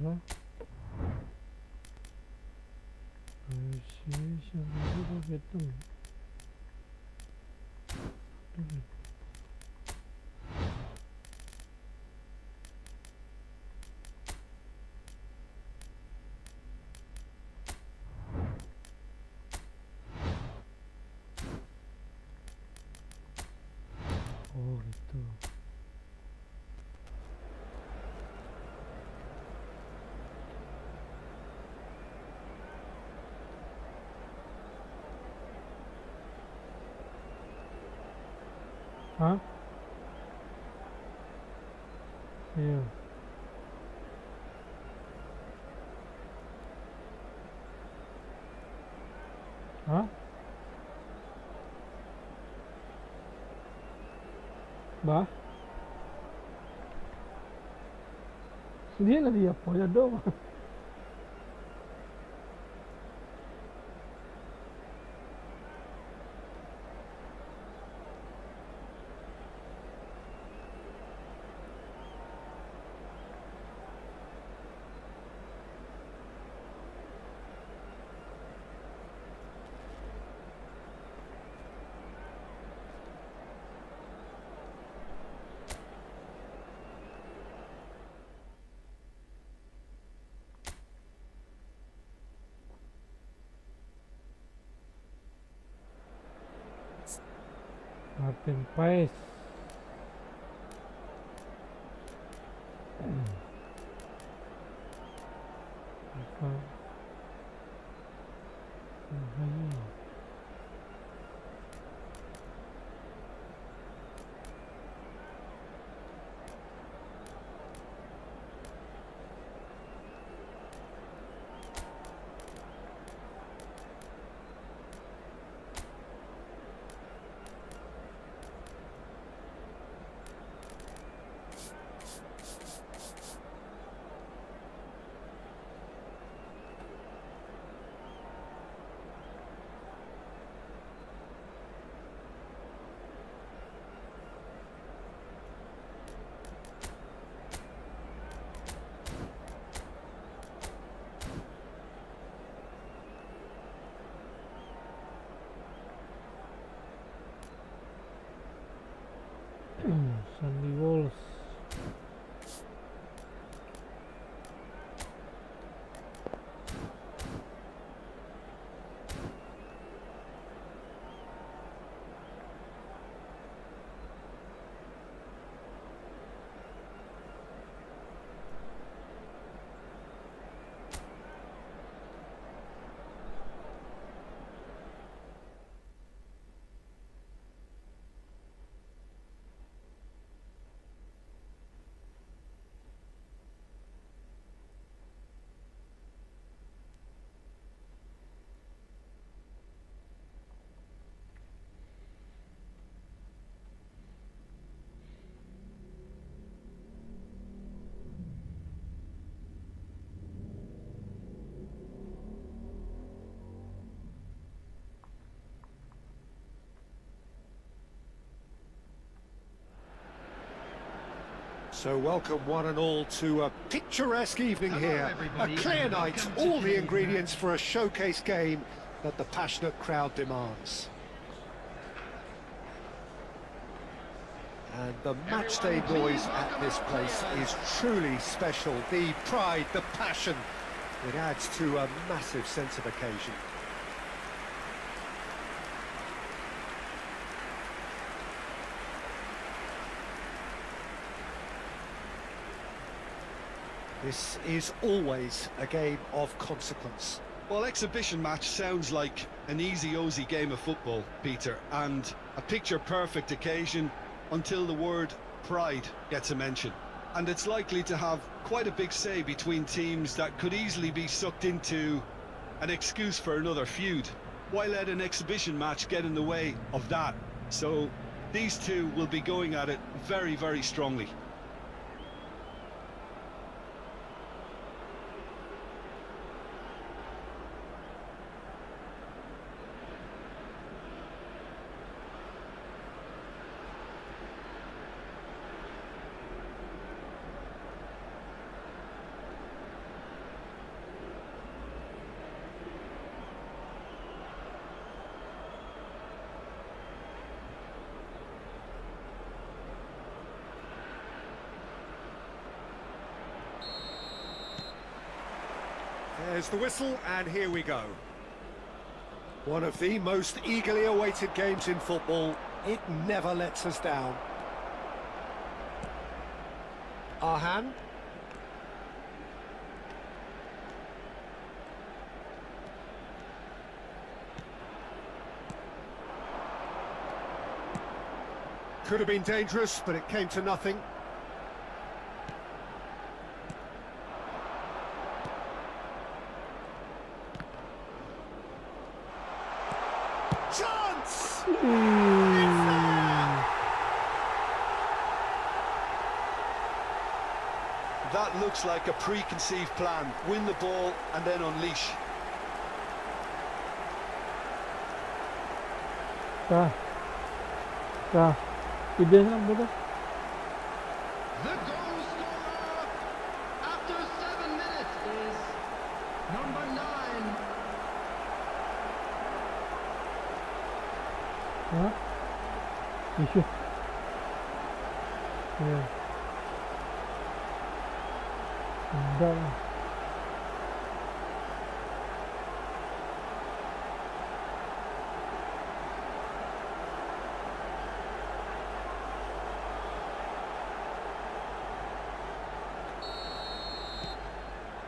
Guerra. Association of Vietnam. Oh itu. Hah? Iya. Hah? Bah? Dia lagi apa ya dong? Martin Paes. Apa? Sandy Walls. So welcome one and all to a picturesque evening here, a clear night, all the ingredients for a showcase game that the passionate crowd demands. And the matchday noise at this place is truly special. The pride, the passion, it adds to a massive sense of occasion. This is always a game of consequence. Well, exhibition match sounds like an easy-ozy game of football, Peter, and a picture-perfect occasion until the word pride gets a mention. And it's likely to have quite a big say between teams that could easily be sucked into an excuse for another feud. Why let an exhibition match get in the way of that? So these two will be going at it very, very strongly. There's the whistle, and here we go. One of the most eagerly awaited games in football. It never lets us down. Arhan. Could have been dangerous, but it came to nothing. Chance! It's there! That looks like a preconceived plan. Win the ball and then unleash. Ide na bola. The goal scorer after 7 minutes is number 9. Ha? Isu. Ya. Dah.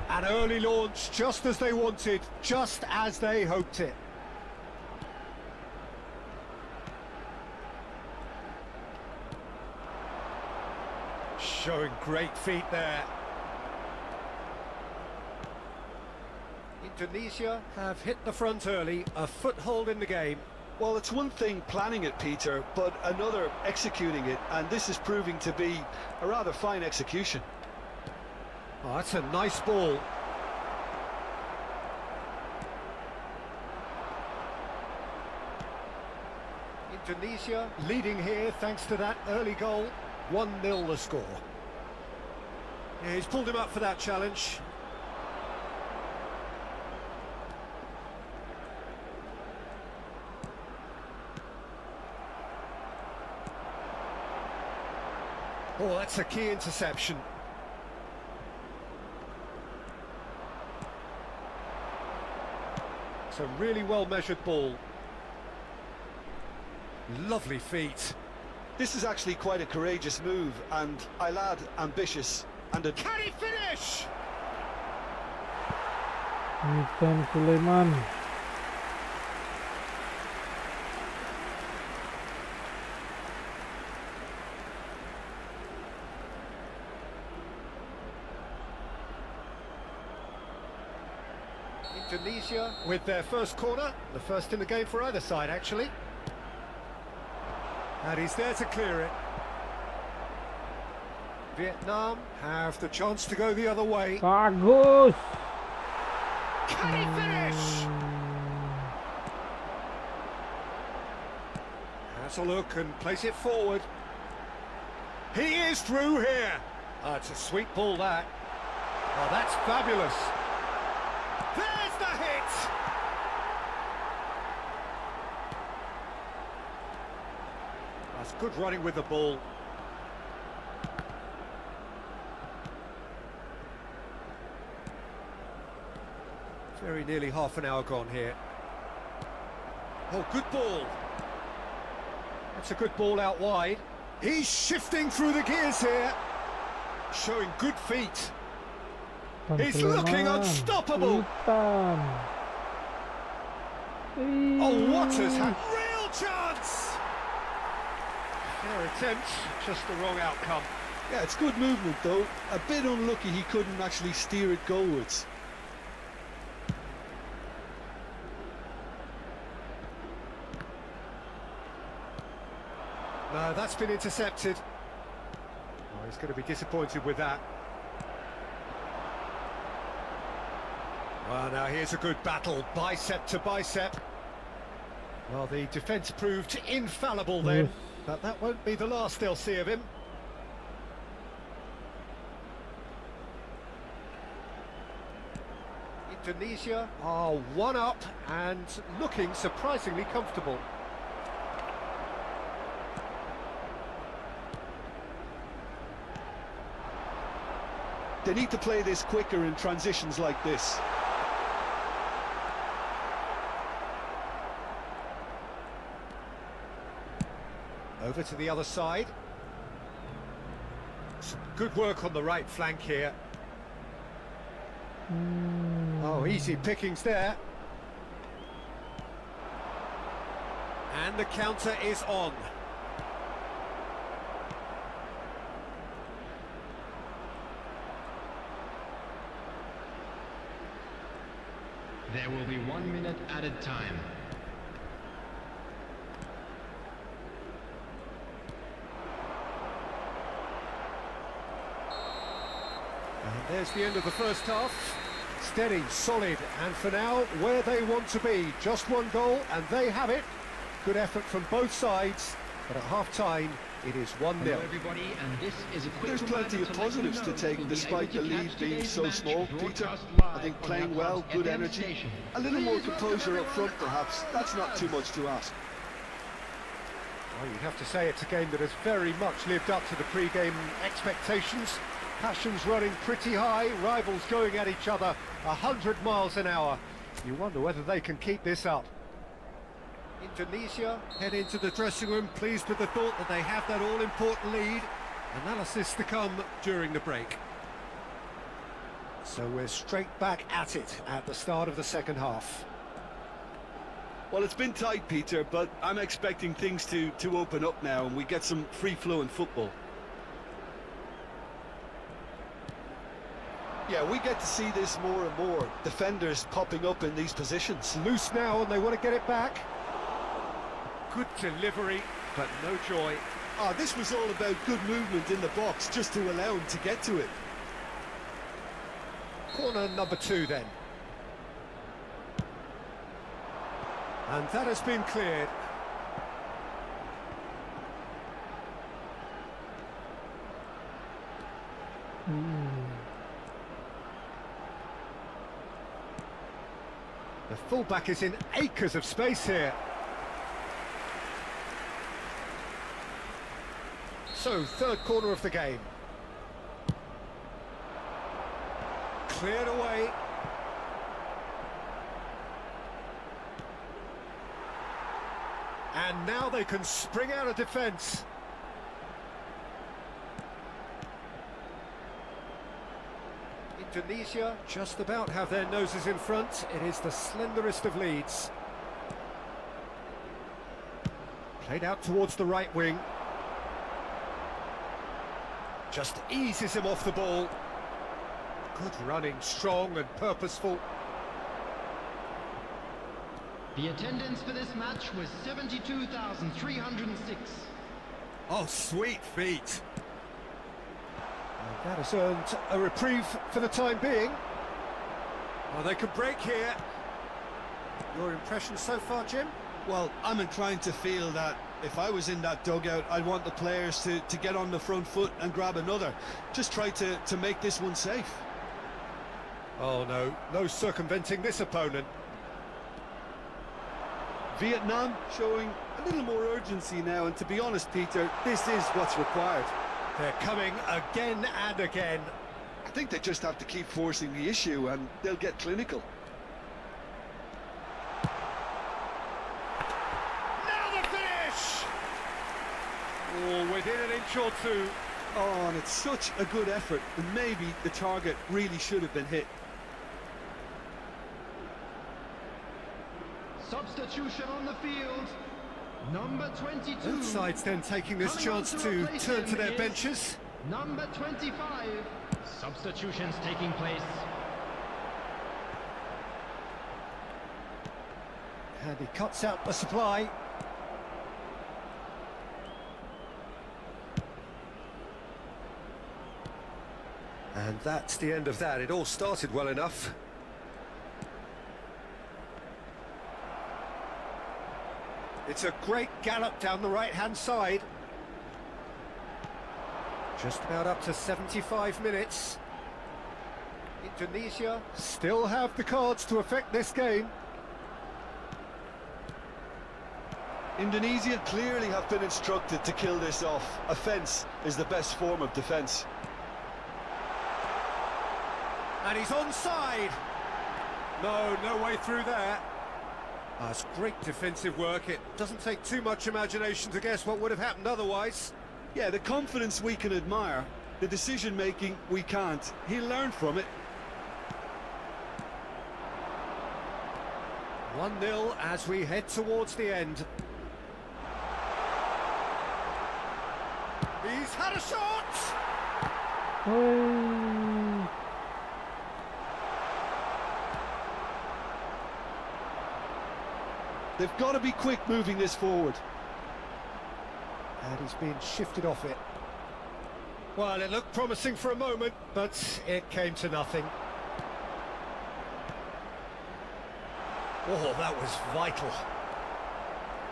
An early launch, just as they wanted, just as they hoped it. Showing great feet there. Indonesia have hit the front early, a foothold in the game. Well, it's one thing planning it, Peter, but another executing it, and this is proving to be a rather fine execution. Oh, that's a nice ball. Indonesia leading here thanks to that early goal. 1-0 the score. Yeah, he's pulled him up for that challenge. Oh, that's a key interception. It's a really well-measured ball. Lovely feet. This is actually quite a courageous move, and I'll add ambitious and a... Can he finish? Nitan Sulaiman. Indonesia with their first corner, the first in the game for either side actually. And he's there to clear it. Vietnam have the chance to go the other way. Bagus. Can he finish? Has a look and place it forward. He is through here. Oh, it's a sweet ball that. Oh, that's fabulous. There's the hit! That's good running with the ball. Very nearly half an hour gone here. Oh, good ball. That's a good ball out wide. He's shifting through the gears here. Showing good feet. He's looking unstoppable. Nitan. Oh, Waters had real chance. Fair attempt, just the wrong outcome. Yeah, it's good movement, though. A bit unlucky he couldn't actually steer it goalwards. No, that's been intercepted. Oh, he's going to be disappointed with that. Well, now here's a good battle, bicep to bicep. Well, the defence proved infallible then, Yes. but that won't be the last they'll see of him. Indonesia are one up and looking surprisingly comfortable. They need to play this quicker in transitions like this. Over to the other side. Some good work on the right flank here. Oh, easy pickings there. And the counter is on. There will be 1 minute added time. And there's the end of the first half. Steady, solid, and for now, where they want to be. Just one goal, and they have it. Good effort from both sides, but at half-time, it is 1-0. Hello everybody, and this is a quick There's plenty of reminder to let you positives to know take you'll be despite able the to lead catch being today's so match small, Peter. broadcast I think live playing on well, our good FM energy. station. A little more Please welcome composure up front everyone. perhaps. That's not too much to ask. Well, you'd have to say it's a game that has very much lived up to the pre-game expectations. Passions running pretty high, rivals going at each other 100 miles an hour. You wonder whether they can keep this up. Indonesia head into the dressing room pleased with the thought that they have that all-important lead. Analysis to come during the break. So we're straight back at it at the start of the second half. Well, it's been tight, Peter, but I'm expecting things to open up now and we get some free-flowing football. Yeah, we get to see this more and more. Defenders popping up in these positions. Loose now and they want to get it back. Good delivery, but no joy. Ah, this was all about good movement in the box just to allow him to get to it. Corner number 2 then. And that has been cleared. The fullback is in acres of space here. So, third corner of the game. Cleared away. And now they can spring out of defence. Indonesia just about have their noses in front. It is the slenderest of leads. Played out towards the right wing. Just eases him off the ball. Good running, strong and purposeful. The attendance for this match was 72,306. Oh, sweet feet. And that has earned a reprieve for the time being. Oh, they could break here. Your impression so far, Jim? Well, I'm inclined to feel that if I was in that dugout, I'd want the players to get on the front foot and grab another. Just try to make this one safe. Oh, no circumventing this opponent. Vietnam showing a little more urgency now, and to be honest, Peter, this is what's required. They're coming again and again. I think they just have to keep forcing the issue and they'll get clinical. Now the finish! Oh, within an inch or two. Oh, and it's such a good effort, and maybe the target really should have been hit. Substitution on the field. Number 22. Both sides then taking this Coming on chance to to replace turn to him their is benches. Number 25. Substitutions taking place. And he cuts out the supply. And that's the end of that. It all started well enough. It's a great gallop down the right-hand side. Just about up to 75 minutes. Indonesia still have the cards to affect this game. Indonesia clearly have been instructed to kill this off. Offence is the best form of defence. And he's onside. No way through there. That's great defensive work. It doesn't take too much imagination to guess what would have happened otherwise. Yeah, the confidence we can admire, the decision-making we can't. He'll learn from it. 1-0 as we head towards the end. He's had a shot! Oh. They've got to be quick moving this forward. And he's being shifted off it. Well, it looked promising for a moment, but it came to nothing. Oh, that was vital.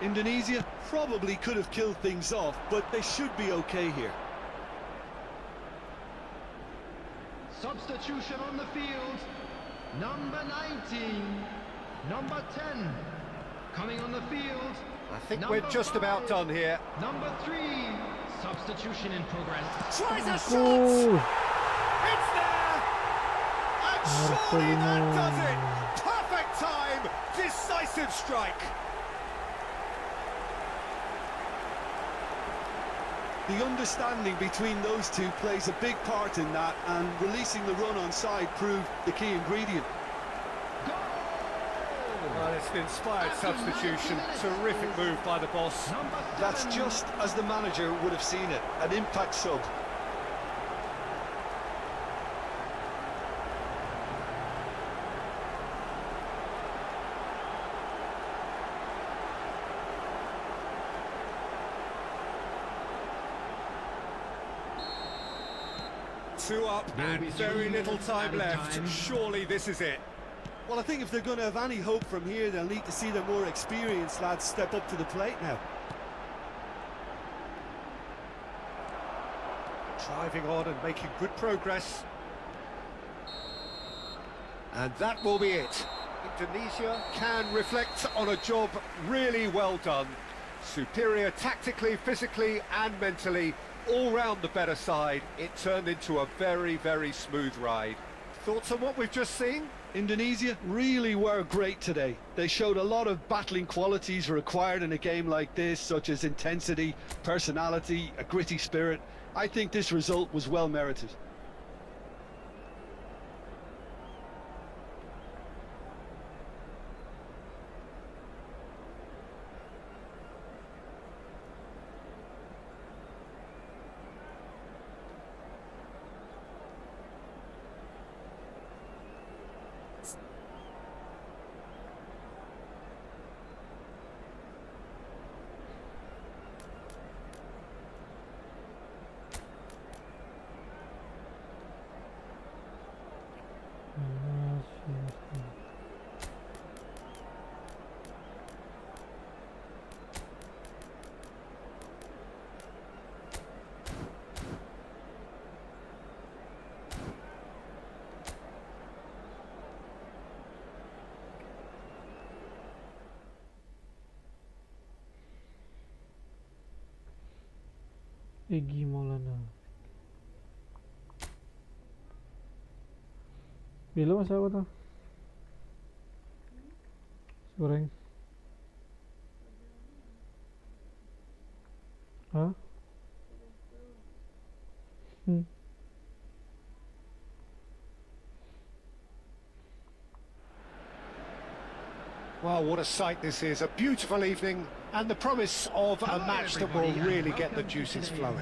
Indonesia probably could have killed things off, but they should be okay here. Substitution on the field. Number 19. Number 10. Coming on the field. I think number we're just 5. about done here. Number 3. Substitution in progress. Tries a shot! Oh. It's there! And surely that does it! Perfect time! Decisive strike! The understanding between those two plays a big part in that, and releasing the run on side proved the key ingredient. Well, it's an inspired substitution. Terrific move by the boss. That's just as the manager would have seen it, an impact sub. Two up and very little time left. Surely this is it. Well, I think if they're going to have any hope from here, they'll need to see the more experienced lads step up to the plate now. Driving on and making good progress. And that will be it. Indonesia can reflect on a job really well done. Superior tactically, physically and mentally. All round the better side. It turned into a very, very smooth ride. Thoughts on what we've just seen? Indonesia really were great today. They showed a lot of battling qualities required in a game like this, such as intensity, personality, a gritty spirit. I think this result was well merited. Egy Maulana. Bila masa apa tu? Goreng. Hah? Well, what a sight this is. A beautiful evening and the promise of a match that will really get the juices flowing.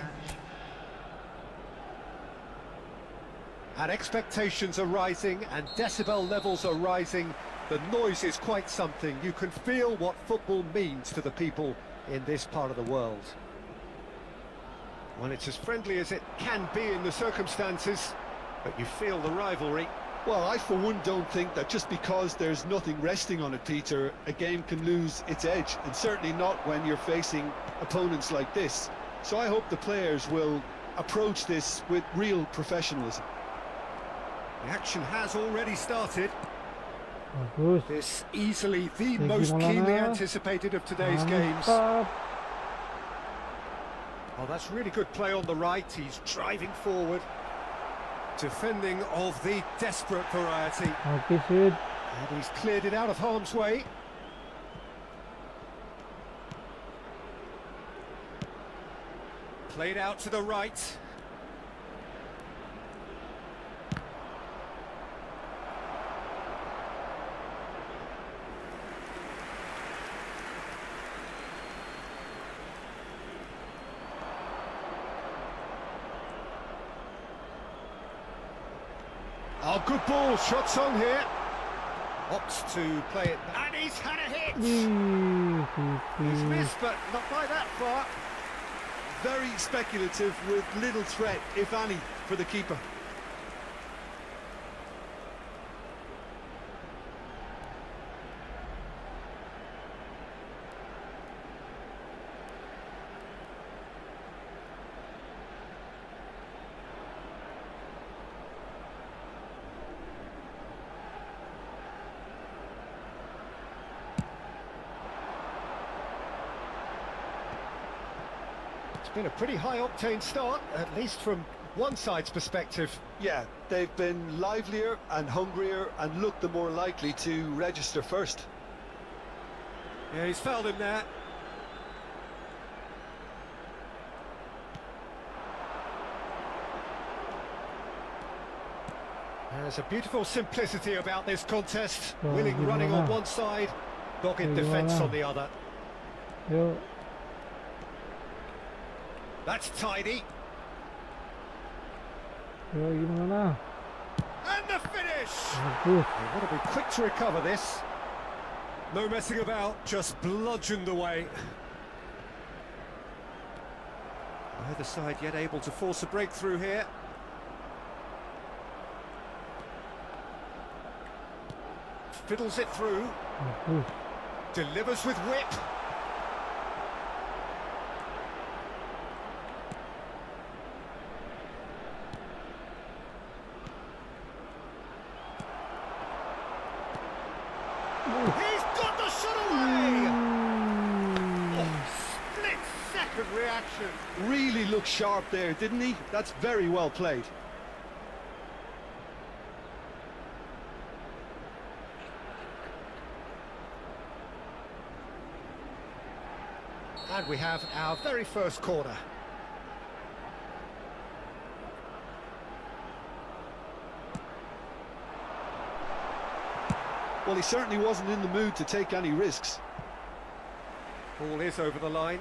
And expectations are rising and decibel levels are rising. The noise is quite something. You can feel what football means to the people in this part of the world. Well, it's as friendly as it can be in the circumstances, but you feel the rivalry. Well, I for one don't think that just because there's nothing resting on it, Peter, a game can lose its edge, and certainly not when you're facing opponents like this. So I hope the players will approach this with real professionalism. The action has already started. Bagus. This easily the Thank most you, keenly Maulana. anticipated of today's games. Mantap. Oh, that's really good play on the right. He's driving forward. Defending of the desperate variety. Okey, Sid. And he's cleared it out of harm's way. Played out to the right. Oh, good ball, shots on here. Opts to play it, and he's had a hit! He's missed, but not by that far. Very speculative with little threat, if any, for the keeper. It's been a pretty high-octane start, at least from one side's perspective. Yeah, they've been livelier and hungrier and looked the more likely to register first. Yeah, he's fouled him there. There's a beautiful simplicity about this contest. Oh, Willing running on gimana? one side, dogged defence Gimana? on the other. Yuk. That's tidy. Yuk, gimana? And the finish! Bagus. They want to be quick to recover this. No messing about, just bludgeoned away. Neither side yet able to force a breakthrough here. Fiddles it through, Bagus. delivers with whip. He's got the shot away! Oh, split-second reaction. Really looked sharp there, didn't he? That's very well played. And we have our very first corner. Well, he certainly wasn't in the mood to take any risks. Ball is over the line.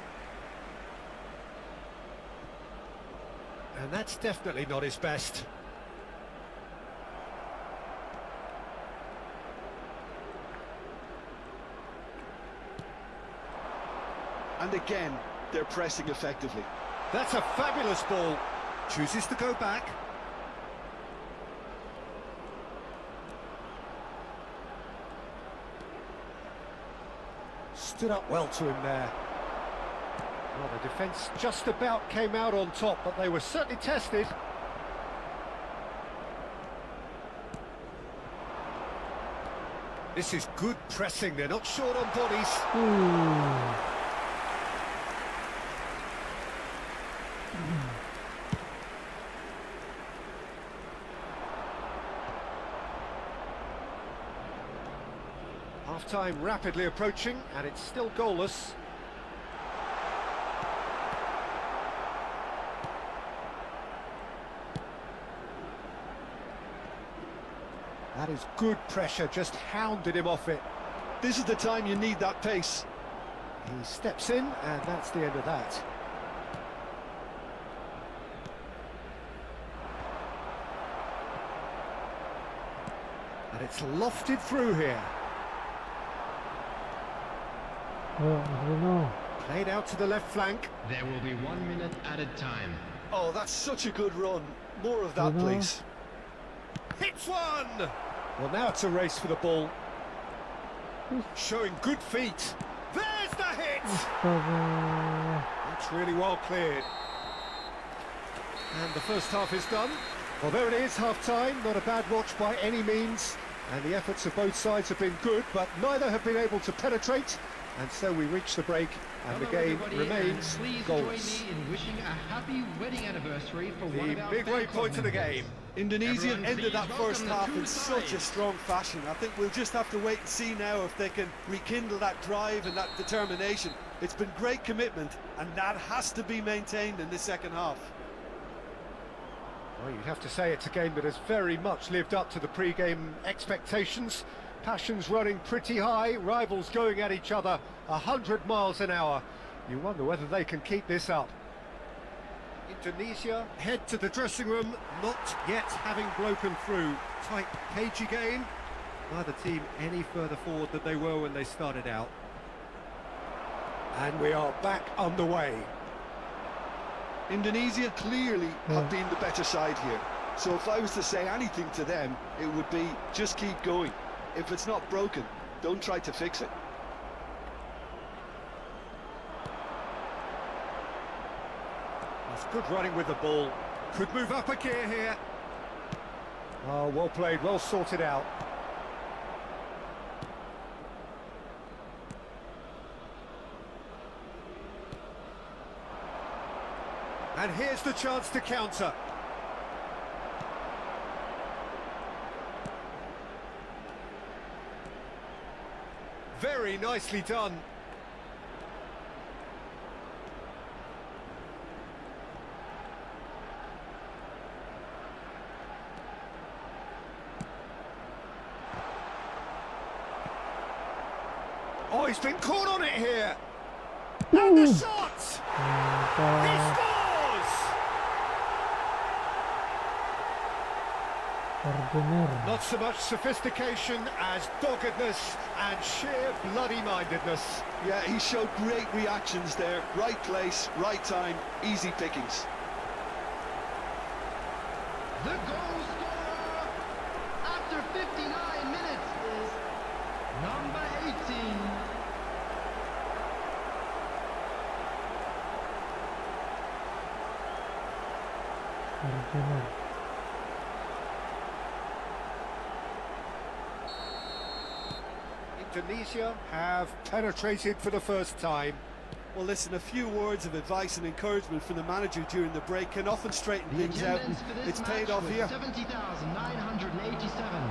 And that's definitely not his best. And again, they're pressing effectively. That's a fabulous ball. Chooses to go back. Stood up well to him there. Well, the defence just about came out on top, but they were certainly tested. This is good pressing, they're not short on bodies. Half-time rapidly approaching, and it's still goalless. That is good pressure, just hounded him off it. This is the time you need that pace. He steps in, and that's the end of that. And it's lofted through here. Played out to the left flank. There will be 1 minute added time. Oh, that's such a good run. More of that, please. Hits one! Well, now it's a race for the ball. Showing good feet. There's the hit! That's really well cleared. And the first half is done. Well, there it is, half-time. Not a bad watch by any means. And the efforts of both sides have been good, but neither have been able to penetrate. And so we reach the break, and the game remains please goalless. join me in wishing a happy wedding anniversary for one The of our midway fan point of the club game. members. Indonesia Everyone ended that please first welcome the half two in such a sides. strong fashion. I think we'll just have to wait and see now if they can rekindle that drive and that determination. It's been great commitment, and that has to be maintained in this second half. Well, you'd have to say it's a game that has very much lived up to the pre-game expectations. Passions running pretty high, rivals going at each other 100 miles an hour. You wonder whether they can keep this up. Indonesia head to the dressing room, not yet having broken through. Tight, cagey game. Neither team any further forward than they were when they started out. And we are back underway. Indonesia clearly have been the better side here. So if I was to say anything to them, it would be just keep going. If it's not broken, don't try to fix it. That's good running with the ball. Could move up a gear here. Oh, well played, well sorted out. And here's the chance to counter. Very nicely done. Oh, he's been caught on it here. And the shot! He scores! Not so much sophistication as doggedness and sheer bloody-mindedness. Yeah, he showed great reactions there. Right place, right time, easy pickings. The goal scorer after 59 minutes is number 18. Indonesia have penetrated for the first time. Well, listen, a few words of advice and encouragement from the manager during the break can often straighten The things out. attendance for this It's paid match off was here. 70,987.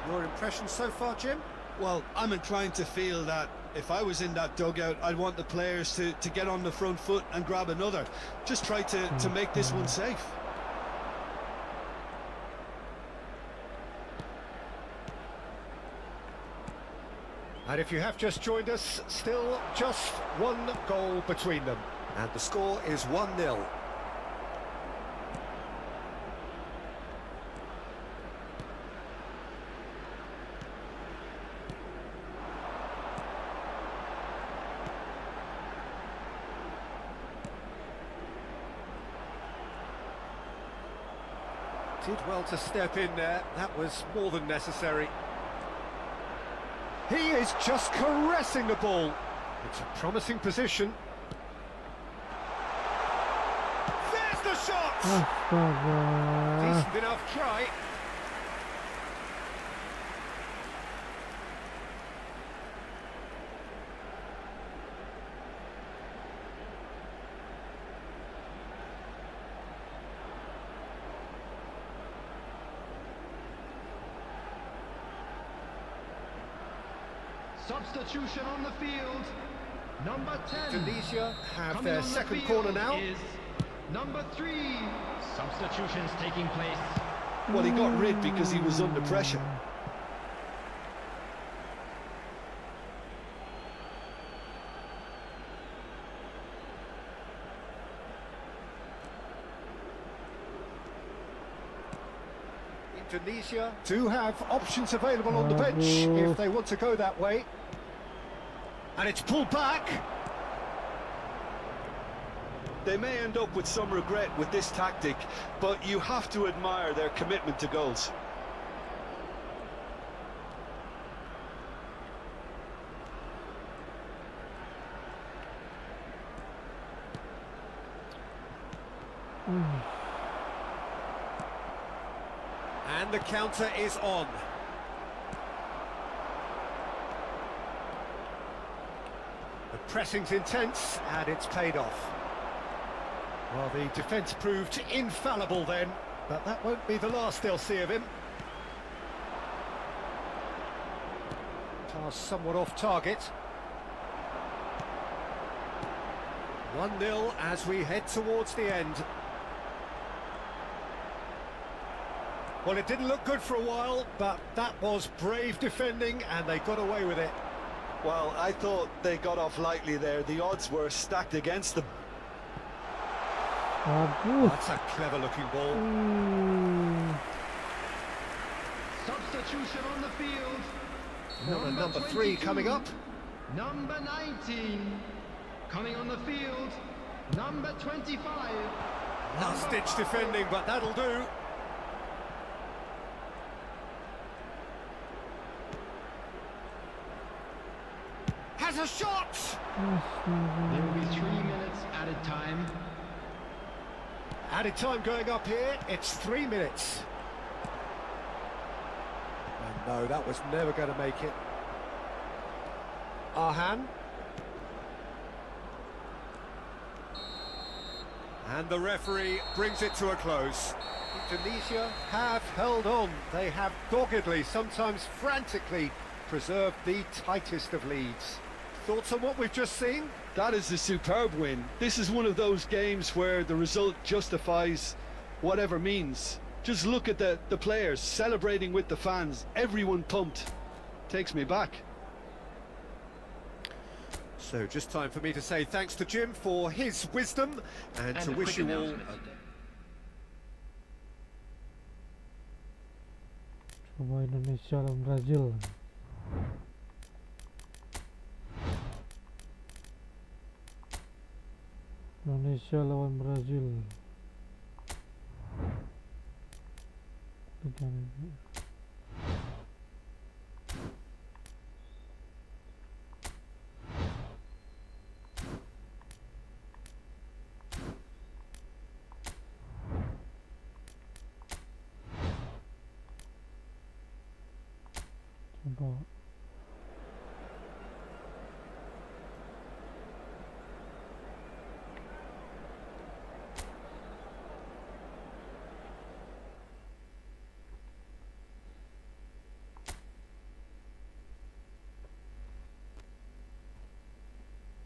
Your impression so far, Jim? Well, I'm inclined to feel that if I was in that dugout, I'd want the players to get on the front foot and grab another. Just try to make this one safe. And if you have just joined us, still just one goal between them. And the score is 1-0. Did well to step in there. That was more than necessary. He is just caressing the ball. It's a promising position. There's the shot! Decent enough try. Substitution on the field. Number 10. Indonesia have Coming their on the second field corner now. is number 3. Substitutions taking place. Well, he got rid because he was under pressure. Indonesia do have options available on the bench if they want to go that way. And it's pulled back. They may end up with some regret with this tactic, but you have to admire their commitment to goals. And the counter is on. The pressing's intense, and it's paid off. Well, the defence proved infallible then. but that won't be the last they'll see of him. Pass somewhat off target. 1-0 as we head towards the end. Well, it didn't look good for a while, but that was brave defending and they got away with it. Well, I thought they got off lightly there. The odds were stacked against them. Bagus. That's a clever-looking ball. Substitution on the field. And number 3 coming up. Number 19. Coming on the field. Number 25. Last-ditch defending, but that'll do. Has a shot! There will be 3 minutes added time. Added time going up here, it's 3 minutes. And no, that was never going to make it. Arhan. And the referee brings it to a close. Indonesia have held on. They have doggedly, sometimes frantically, preserved the tightest of leads. Thoughts on what we've just seen? That is a superb win. This is one of those games where the result justifies whatever means. Just look at the players celebrating with the fans. Everyone pumped. Takes me back. So just time for me to say thanks to Jim for his wisdom and to wish you all Coba Indonesia lawan Brazil. Indonesia lawan Brazil. Coba.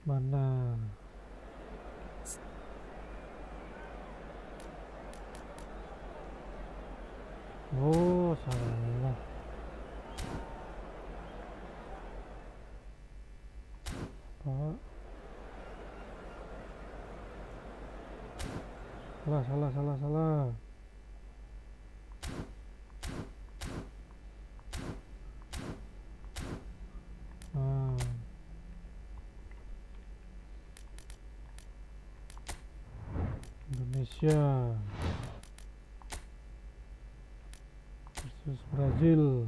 Mana? Oh, salah. Pak. Salah. Indonesia versus Brazil.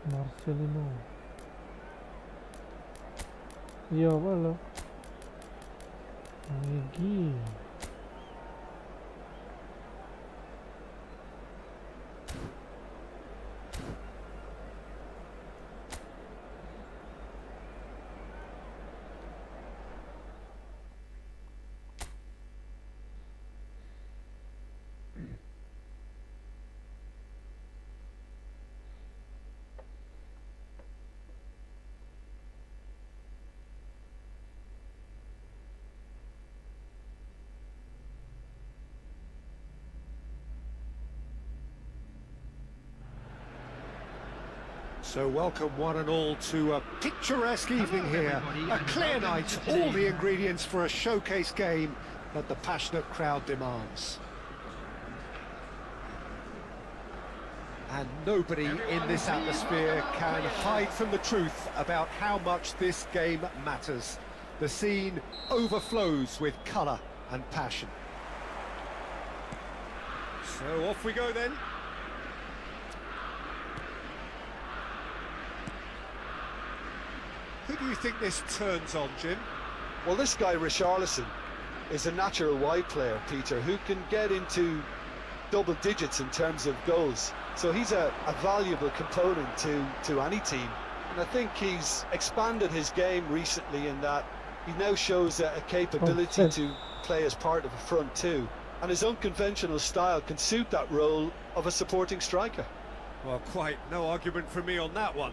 Marcelino. Iya apa lo? Lagi. So welcome one and all to a picturesque evening here. A clear night, all the ingredients for a showcase game that the passionate crowd demands. And nobody in this atmosphere can hide from the truth about how much this game matters. The scene overflows with colour and passion. So off we go then. Who do you think this turns on, Jim? Well, this guy, Richarlison, is a natural wide player, Peter, who can get into double digits in terms of goals. So he's a valuable component to any team. And I think he's expanded his game recently in that he now shows a capability to play as part of a front two. And his unconventional style can suit that role of a supporting striker. Well, quite no argument from me on that one.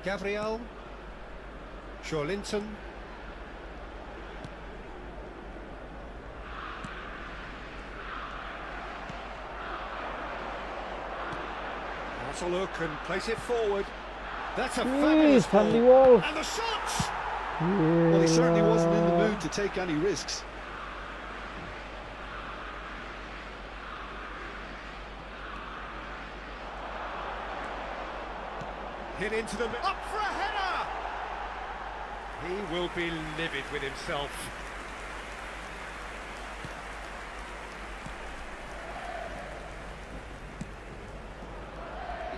Gabriel. Shawlinton. That's a look and place it forward. That's a fabulous Family ball. Wolf. And the shots! Well, he certainly wasn't in the mood to take any risks. Hit into the up for a header. He will be livid with himself.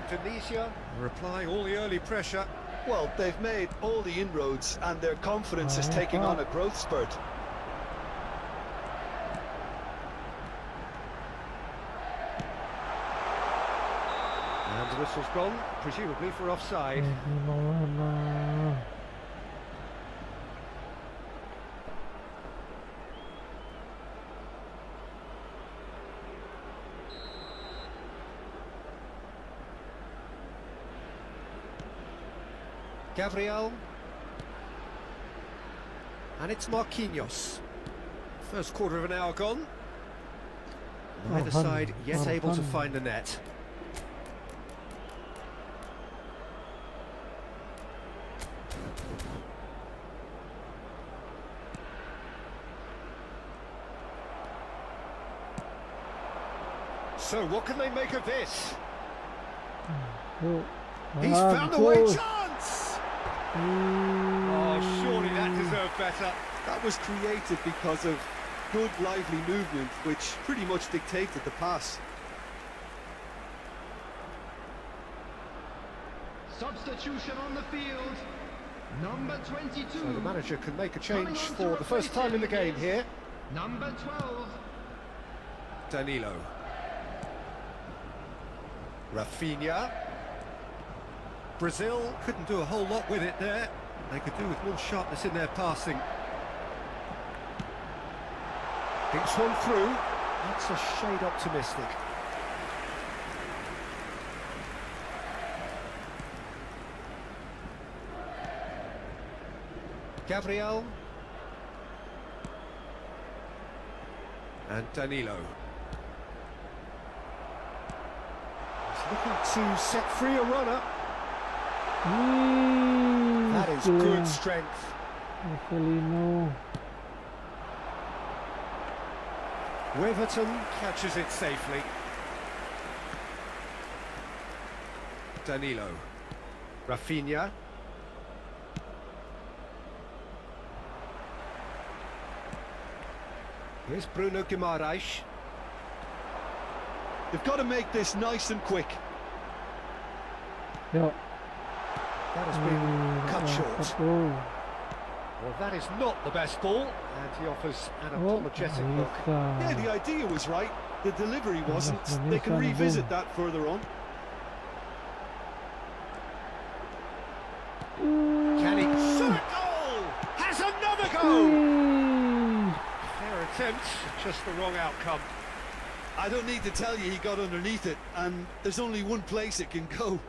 Indonesia replying all the early pressure. Well, they've made all the inroads and their confidence is taking on a growth spurt. And the whistle's gone, presumably for offside. Gabriel. And it's Marquinhos. First quarter of an hour gone. Neither side yet able to find the net. So what can they make of this? He's found the way chance! Oh, surely that deserved better. That was created because of good, lively movement, which pretty much dictated the pass. Substitution on the field. Number 22. So the manager can make a change for the first time in the game here. Number 12. Danilo. Rafinha. Brazil couldn't do a whole lot with it there. They could do with more sharpness in their passing. Thinks one through. That's a shade optimistic. Gabriel. And Danilo. He's looking to set free a runner. That is good strength. Weverton catches it safely. Danilo. Rafinha. Here's Bruno Guimaraes. They've got to make this nice and quick. Yeah. That has been cut short. Well, that is not the best ball, and he offers an apologetic look. Yeah, the idea was right. The delivery wasn't. They can revisit that further on. Can he? Shot goal! Has another goal! Fair attempt, just the wrong outcome. I don't need to tell you he got underneath it, and there's only one place it can go.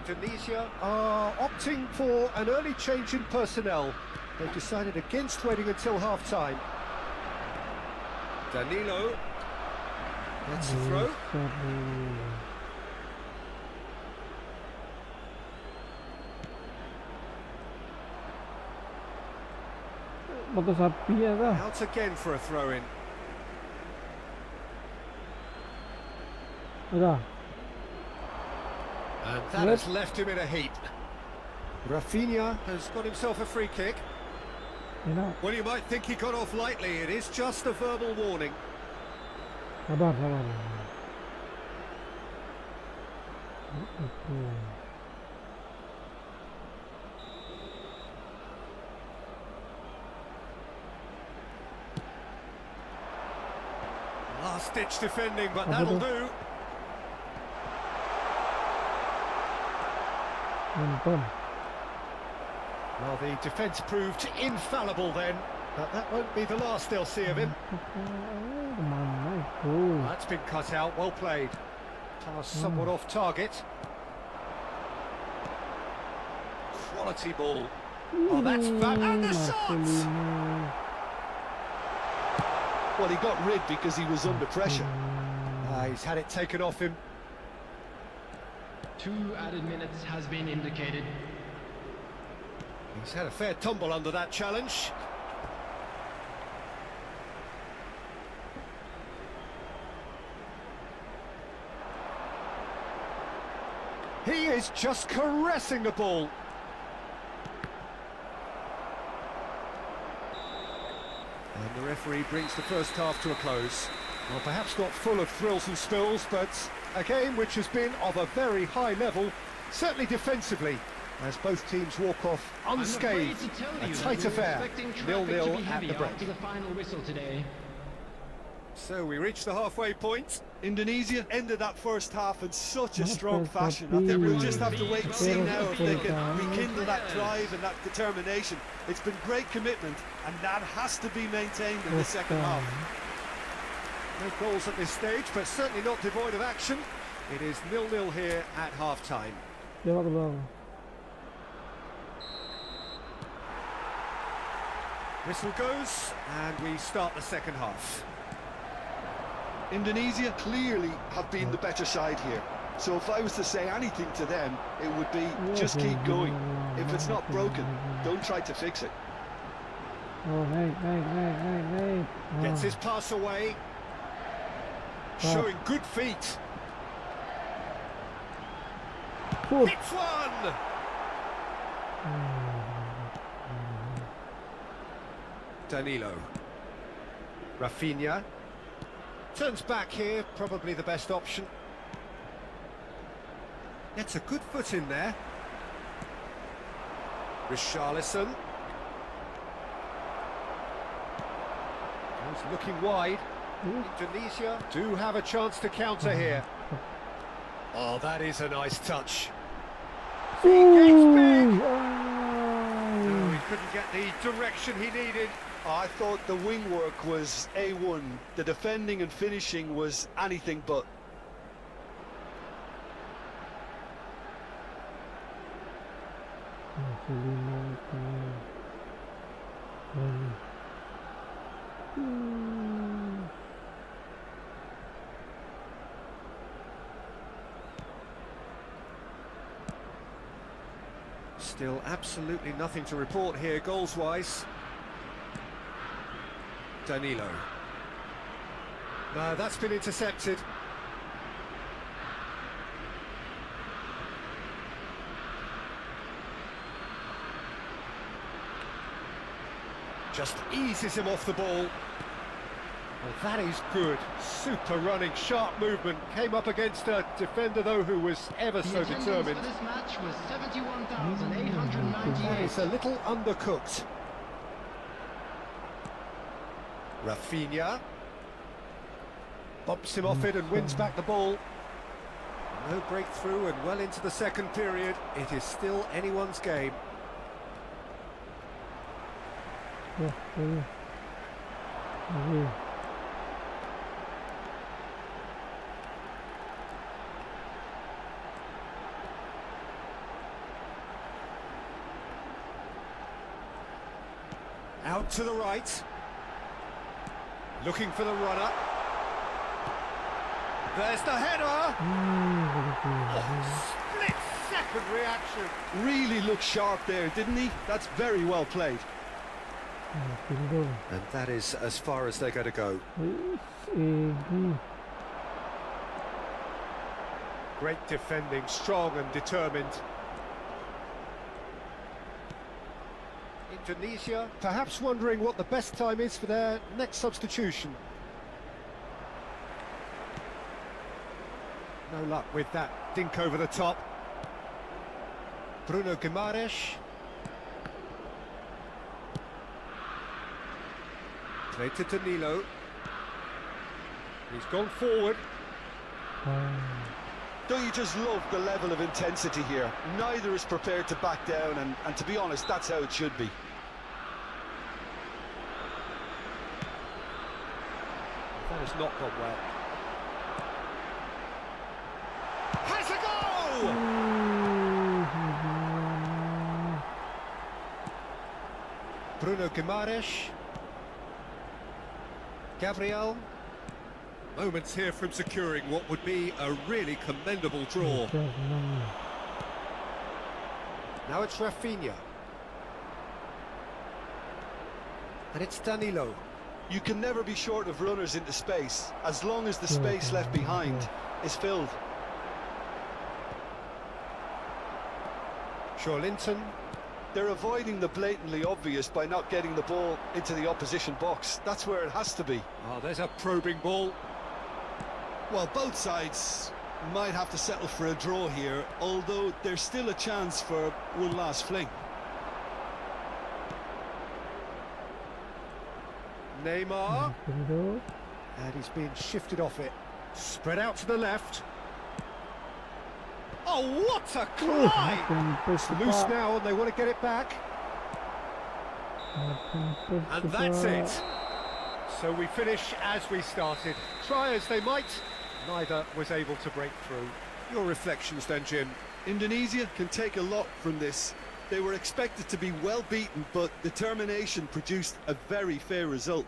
Indonesia are opting for an early change in personnel. They've decided against waiting until half-time. Danilo. That's a throw. motor sapi ya kah? Out again for a throw-in. Udah. And that has left him in a heap. Rafinha has got himself a free kick. Enak. Well, you might think he got off lightly. It is just a verbal warning. Sabar, sabar. Itu. Last-ditch defending, but that'll do. Nonton. Well, the defence proved infallible then, but that won't be the last they'll see of him. Kemana itu? That's been cut out, well played. Pass somewhat off target. Quality ball. Oh, that's bad. And the shot! Well, he got rid because he was under pressure. He's had it taken off him. 2 added minutes has been indicated. He's had a fair tumble under that challenge. He is just caressing the ball. And the referee brings the first half to a close. Well, perhaps not full of thrills and spills, but a game which has been of a very high level, certainly defensively, as both teams walk off unscathed. A tight affair, 0-0 at the break. The final whistle today. So we reach the halfway point. Indonesia ended that first half in such a strong fashion. I think we'll just have to wait and see now if they can rekindle that drive and that determination. It's been great commitment, and that has to be maintained in the second half. No goals at this stage, but certainly not devoid of action. It is 0-0 here at half-time. Lewat ke belakang. Whistle goes, and we start the second half. Indonesia clearly have been the better side here. So if I was to say anything to them, it would be just keep going. If it's not broken, don't try to fix it. Oh, naik. Gets his pass away. Showing good feet. Hits one! Danilo. Rafinha. Turns back here, probably the best option. Gets a good foot in there. Richarlison. He's looking wide. Indonesia do have a chance to counter here. Oh, that is a nice touch. He gets big. No, he couldn't get the direction he needed. I thought the wing work was A1. The defending and finishing was anything but. Still absolutely nothing to report here goals-wise. Danilo. No, that's been intercepted. Just eases him off the ball. Well, that is good. Super running, sharp movement. Came up against a defender, though, who was ever so determined. This match was That 71,898. is a little undercooked. Rafinha. Bumps him off it and wins back the ball. No breakthrough and well into the second period. It is still anyone's game. Out to the right. Looking for the runner. There's the header. Split-second reaction. Really looked sharp there, didn't he? That's very well played. Tindo. And that is as far as they're going to go. Egi. Great defending, strong and determined. Indonesia perhaps wondering what the best time is for their next substitution. No luck with that dink over the top. Bruno Guimaraes. Played to Danilo. He's gone forward. Don't you just love the level of intensity here? Neither is prepared to back down, and to be honest, that's how it should be. That has not gone well. Has a goal! Bruno Guimaraes. Gabriel. Moments here from securing what would be a really commendable draw. Now it's Rafinha. And it's Danilo. You can never be short of runners into space, as long as the space left behind is filled. Linton. They're avoiding the blatantly obvious by not getting the ball into the opposition box. That's where it has to be. Oh, there's a probing ball. Well, both sides might have to settle for a draw here, although there's still a chance for one last fling. Neymar. And he's being shifted off it. Spread out to the left. Oh, what a climb! It's loose now and they want to get it back. And that's it. So we finish as we started. Try as they might, neither was able to break through. Your reflections then, Jim? Indonesia can take a lot from this. They were expected to be well beaten, but determination produced a very fair result.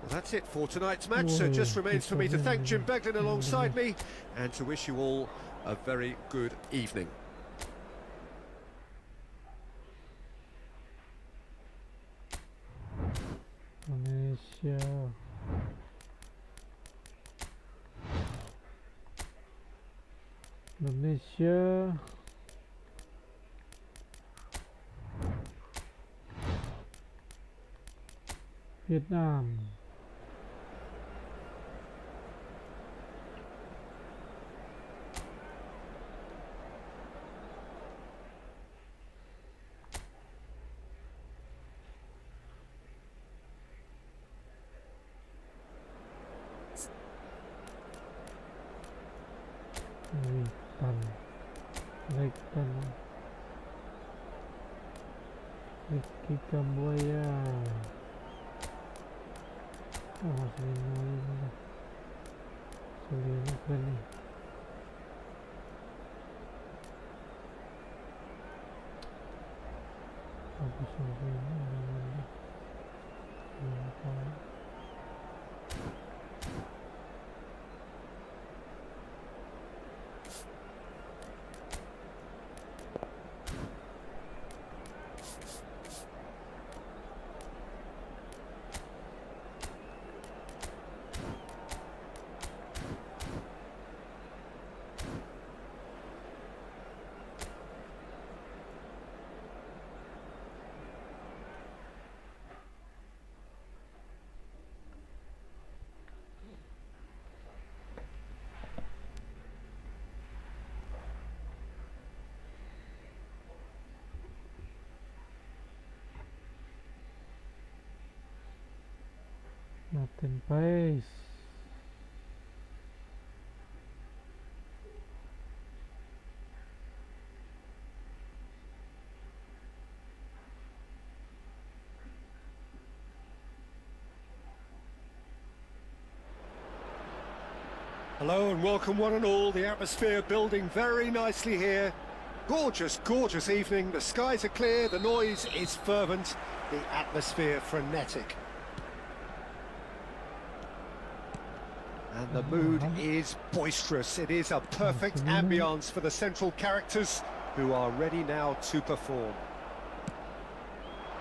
Well, that's it for tonight's match, so it just remains for me to thank Jim Beglin alongside me and to wish you all a very good evening. Indonesia. Indonesia. Vietnam. Lektan Ricky Kamboya. Oh, Selena Kani. Bagus Selena. Nothing pace. Hello and welcome one and all. The atmosphere building very nicely here. Gorgeous, gorgeous evening. The skies are clear, the noise is fervent, the atmosphere frenetic. And the mood is boisterous. It is a perfect ambience for the central characters who are ready now to perform.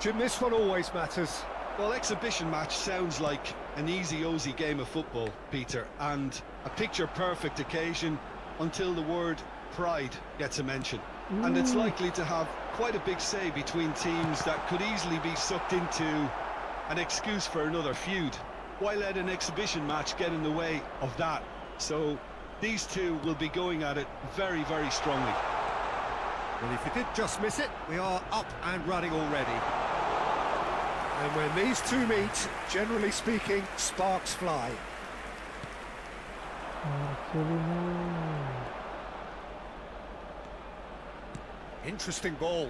Jim, this one always matters. Well, exhibition match sounds like an easy-ozy game of football, Peter, and a picture-perfect occasion until the word pride gets a mention. And it's likely to have quite a big say between teams that could easily be sucked into an excuse for another feud. Why let an exhibition match get in the way of that? So these two will be going at it very, very strongly. Well, if you did just miss it, we are up and running already. And when these two meet, generally speaking, sparks fly. Interesting ball.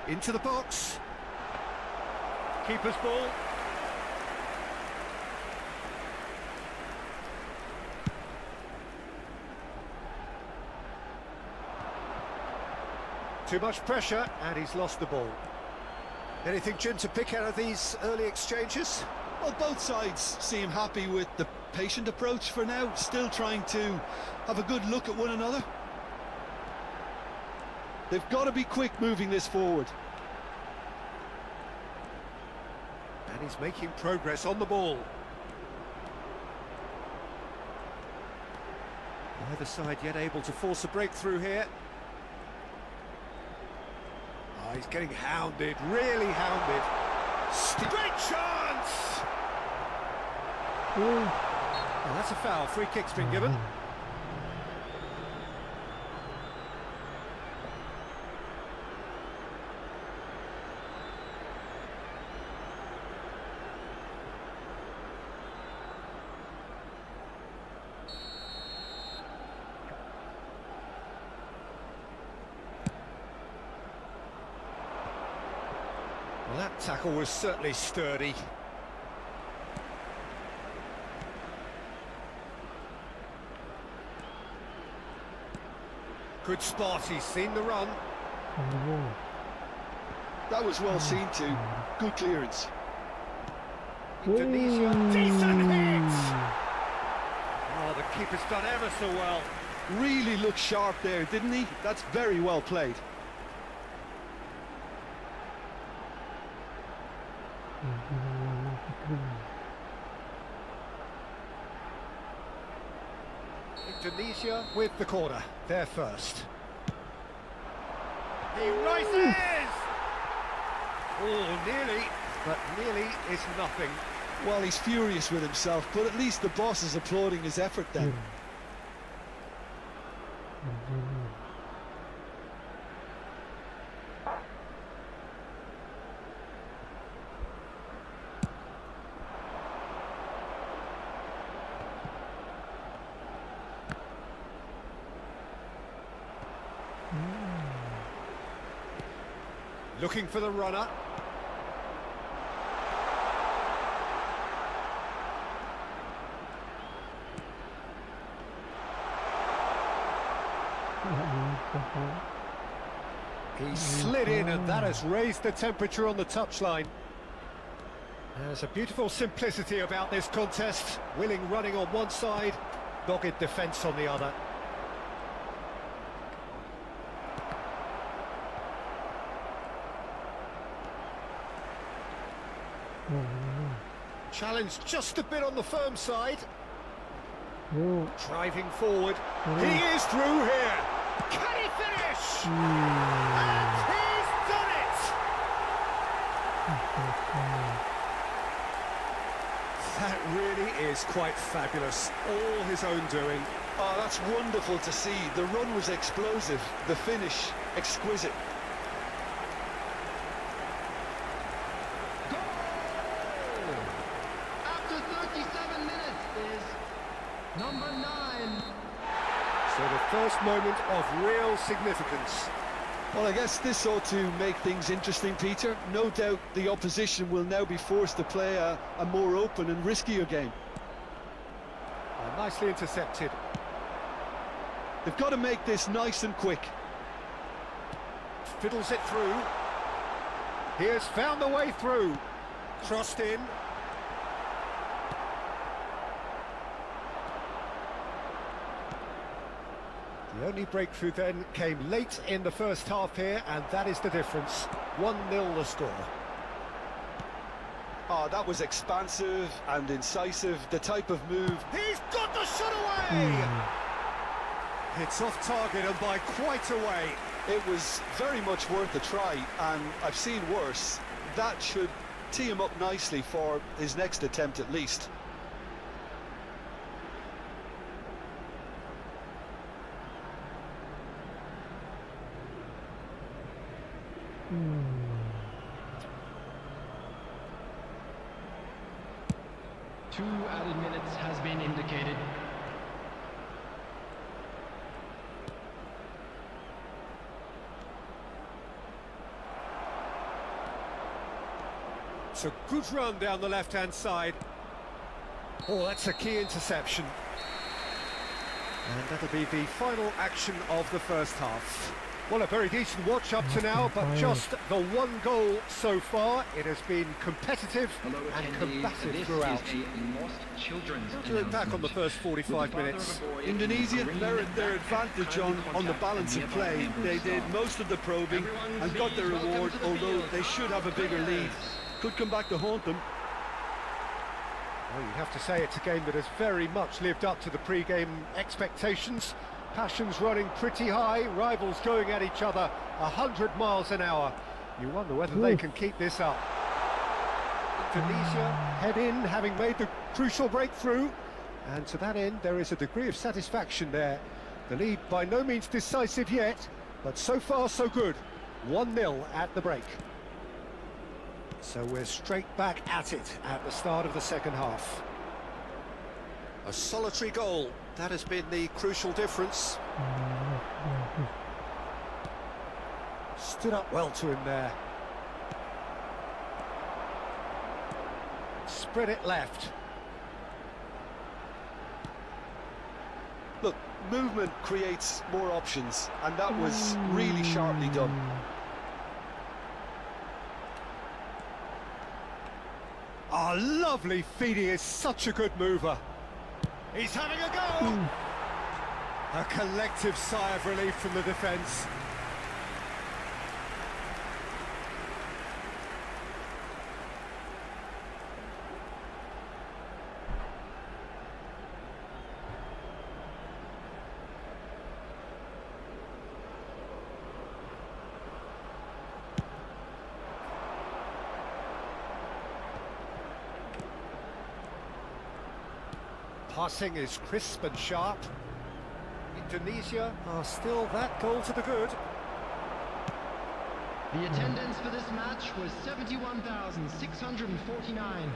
Into the box. Keeper's ball. Too much pressure, and he's lost the ball. Anything, Jim, to pick out of these early exchanges? Well, both sides seem happy with the patient approach for now, still trying to have a good look at one another. They've got to be quick moving this forward. And he's making progress on the ball. Neither side yet able to force a breakthrough here. Oh, he's getting hounded, really hounded. Great chance! Oh, that's a foul. Free kick's been given. Well, that tackle was certainly sturdy. Good spot, he's seen the run. That was well seen too. Good clearance. Indonesia, decent hit! Oh, the keeper's done ever so well. Really looked sharp there, didn't he? That's very well played. Indonesia with the corner, they're first. He rises! Oh, nearly, but nearly is nothing. Well, he's furious with himself, but at least the boss is applauding his effort then. Looking for the runner. He slid in, and that has raised the temperature on the touchline. There's a beautiful simplicity about this contest. Willing running on one side, dogged defence on the other. Challenge just a bit on the firm side. Driving forward. He is through here. Can he finish? And he's done it! That really is quite fabulous. All his own doing. Oh, that's wonderful to see. The run was explosive, the finish exquisite. After 37 minutes is number 9. So the first moment of real significance. Well, I guess this ought to make things interesting, Peter. No doubt the opposition will now be forced to play a more open and riskier game. Nicely intercepted. They've got to make this nice and quick. Fiddles it through. He has found the way through. Crossed in. The only breakthrough then came late in the first half here, and that is the difference. 1-0 the score. Oh, that was expansive and incisive, the type of move. He's got the shot away! It's off target and by quite a way. It was very much worth a try, and I've seen worse. That should tee him up nicely for his next attempt at least. Two added minutes has been indicated. It's a good run down the left-hand side. Oh, that's a key interception. And that'll be the final action of the first half. Well, a very decent watch up to now, but just the one goal so far. It has been competitive and combative throughout. To look back on the first 45 minutes, Indonesia merit their advantage on the balance of play. They did most of the probing and got their reward, although they should have a bigger lead. Could come back to haunt them. Well, you'd have to say it's a game that has very much lived up to the pre-game expectations. Passions running pretty high, rivals going at each other 100 miles an hour. You wonder whether they can keep this up. Indonesia head in, having made the crucial breakthrough. And to that end, there is a degree of satisfaction there. The lead by no means decisive yet, but so far so good. 1-0 at the break. So we're straight back at it at the start of the second half. A solitary goal. That has been the crucial difference. Stood up well to him there. Spread it left. Look, movement creates more options, and that was really sharply done. Oh, lovely feed. He is such a good mover. He's having a go! A collective sigh of relief from the defence. Passing is crisp and sharp. Indonesia are still that goal to the good. The attendance for this match was 71,649.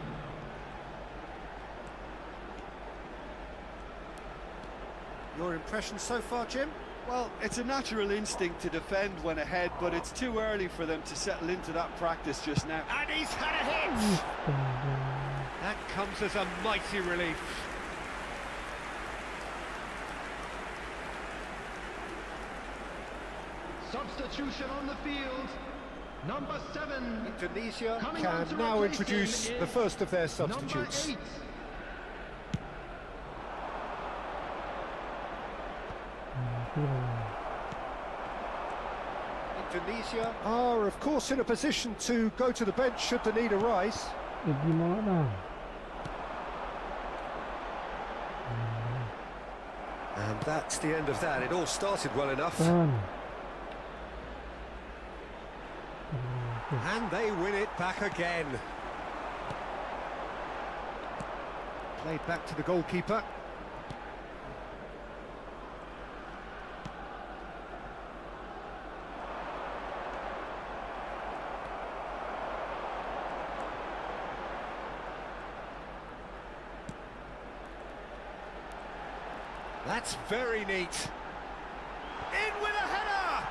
Your impression so far, Jim? Well, it's a natural instinct to defend when ahead, but it's too early for them to settle into that practice just now. And he's had a hit! That comes as a mighty relief. Substitution on the field. Number 7. Indonesia Coming can on to now replace introduce him the is first of their Number substitutes. 8. Indonesia are, of course, in a position to go to the bench should the need arise. And that's the end of that. It all started well enough. And they win it back again. Played back to the goalkeeper. That's very neat. In with a header!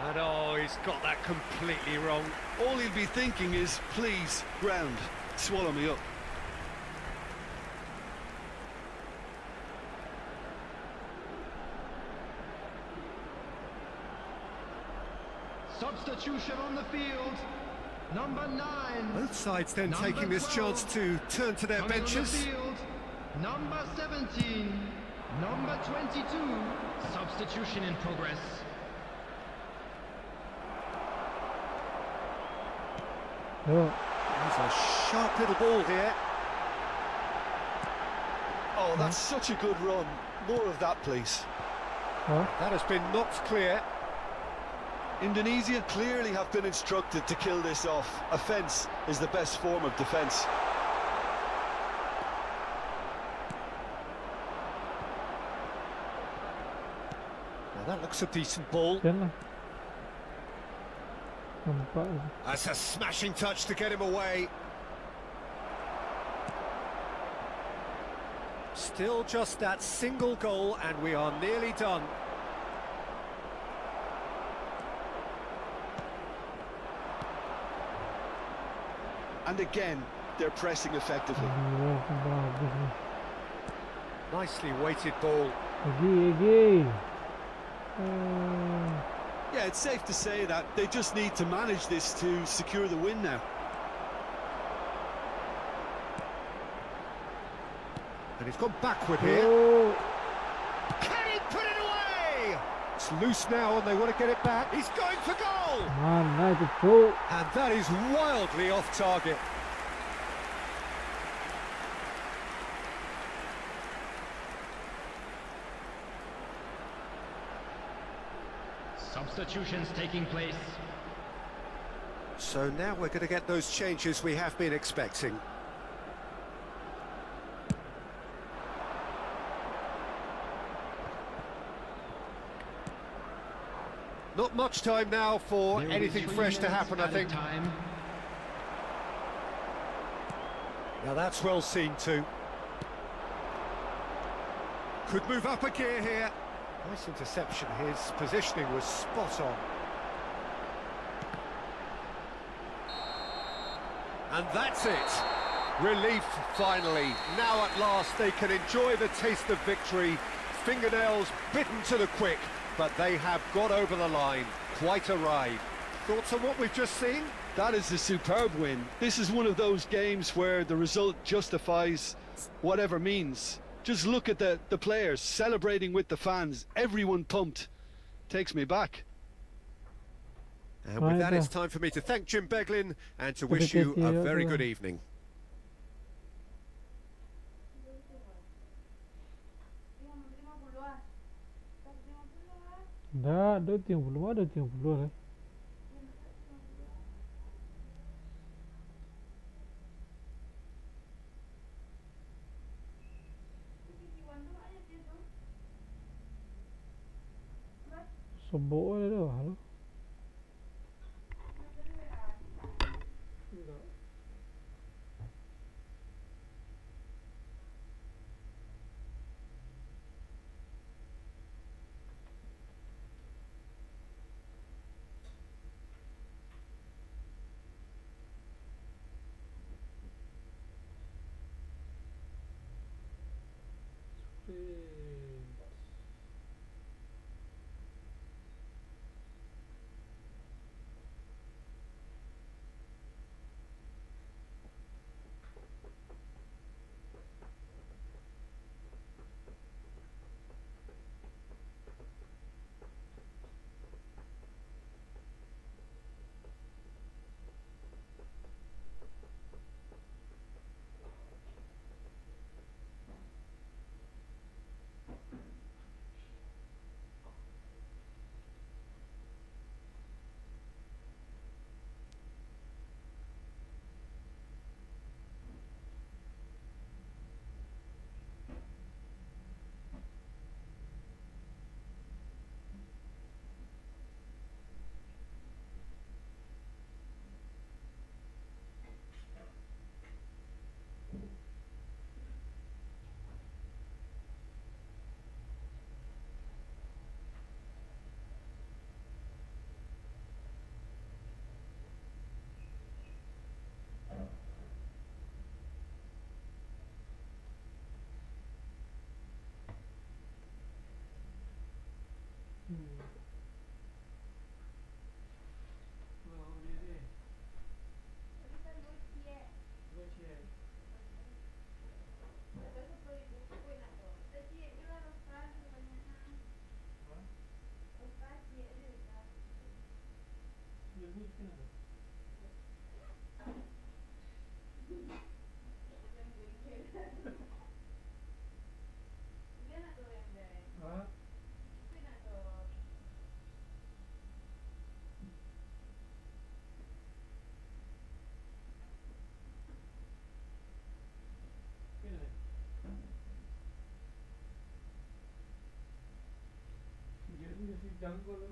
And oh, he's got that completely wrong. All he'll be thinking is, please, ground, swallow me up. Substitution on the field. Number 9. Both sides then Number taking this 12. chance to turn to their Coming on the benches. field. Number 17. Number 22, substitution in progress. Yeah. There's a sharp little ball here. Oh, that's such a good run. More of that, please. Huh? That has been knocked clear. Indonesia clearly have been instructed to kill this off. Offence is the best form of defence. Well, that looks a decent ball. Kan lah. Nampak je. That's a smashing touch to get him away. Still just that single goal and we are nearly done. And again, they're pressing effectively. Gila, bagus ni. Nicely weighted ball. Lagi. Yeah, it's safe to say that they just need to manage this to secure the win now. And he's gone backward here. Oh. Can he put it away? It's loose now and they want to get it back. He's going for goal! Mana itu, Cuk? And that is wildly off target. Substitutions taking place. So now we're going to get those changes we have been expecting. Not much time now for There will be anything 3 fresh to minutes happen, I added think. Time. Now that's well seen too. Could move up a gear here. Nice interception. His positioning was spot on. And that's it. Relief finally. Now at last they can enjoy the taste of victory. Fingernails bitten to the quick, but they have got over the line. Quite a ride. Thoughts on what we've just seen? That is a superb win. This is one of those games where the result justifies whatever means. Just look at the players celebrating with the fans. Everyone pumped. Takes me back. And with that, it's time for me to thank Jim Beglin and to wish you a very good evening. Dah, 250, ada 250 lah. Sebok je dah. Halo. Jungle.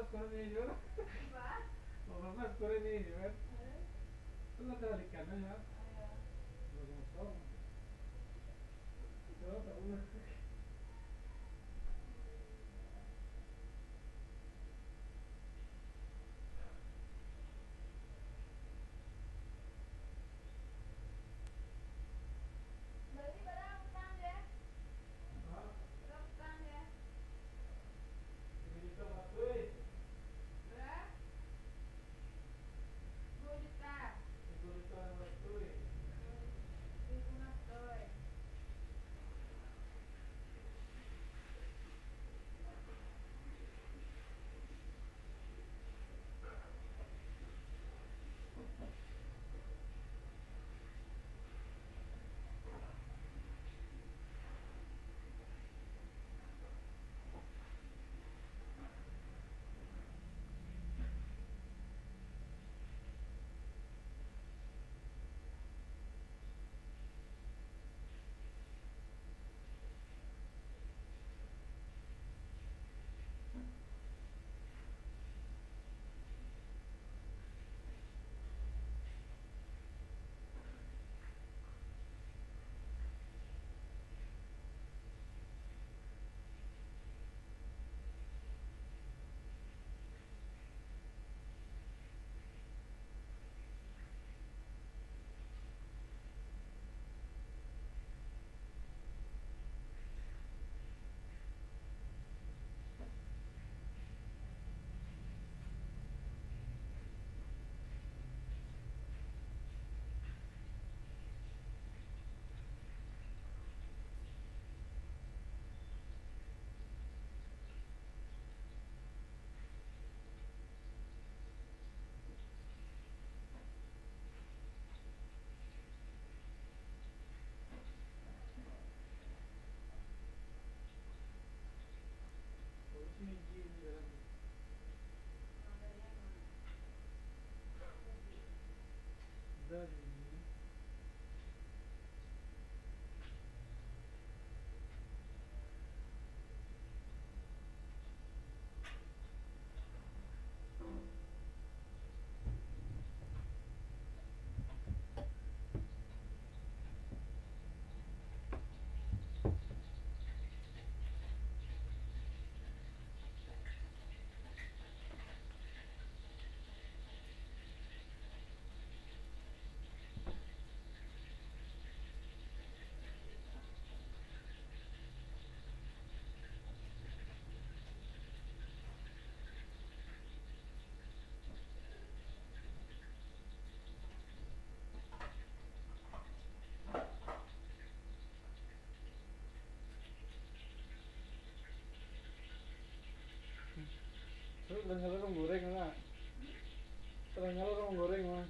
mas kurang ini juga. Mas kurang ini juga. Itu nggak terlihat kan ya? Motor. Itu tak boleh. Ternyata orang goreng lah. Ternyata orang goreng mah.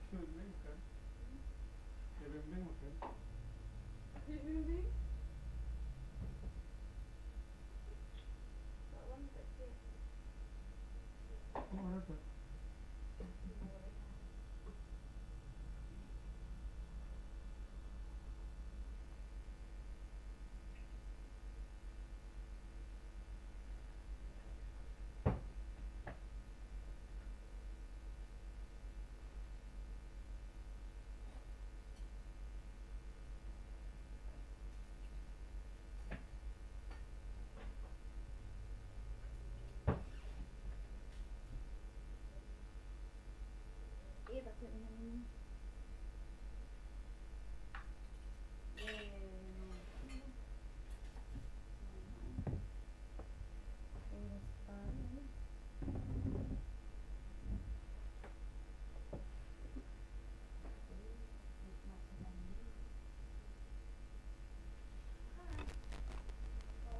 Bimbing bukan? Ya bimbing bukan? Bimbing? Kawan tak cek. Oh ada tuh. Iya takut minum ini.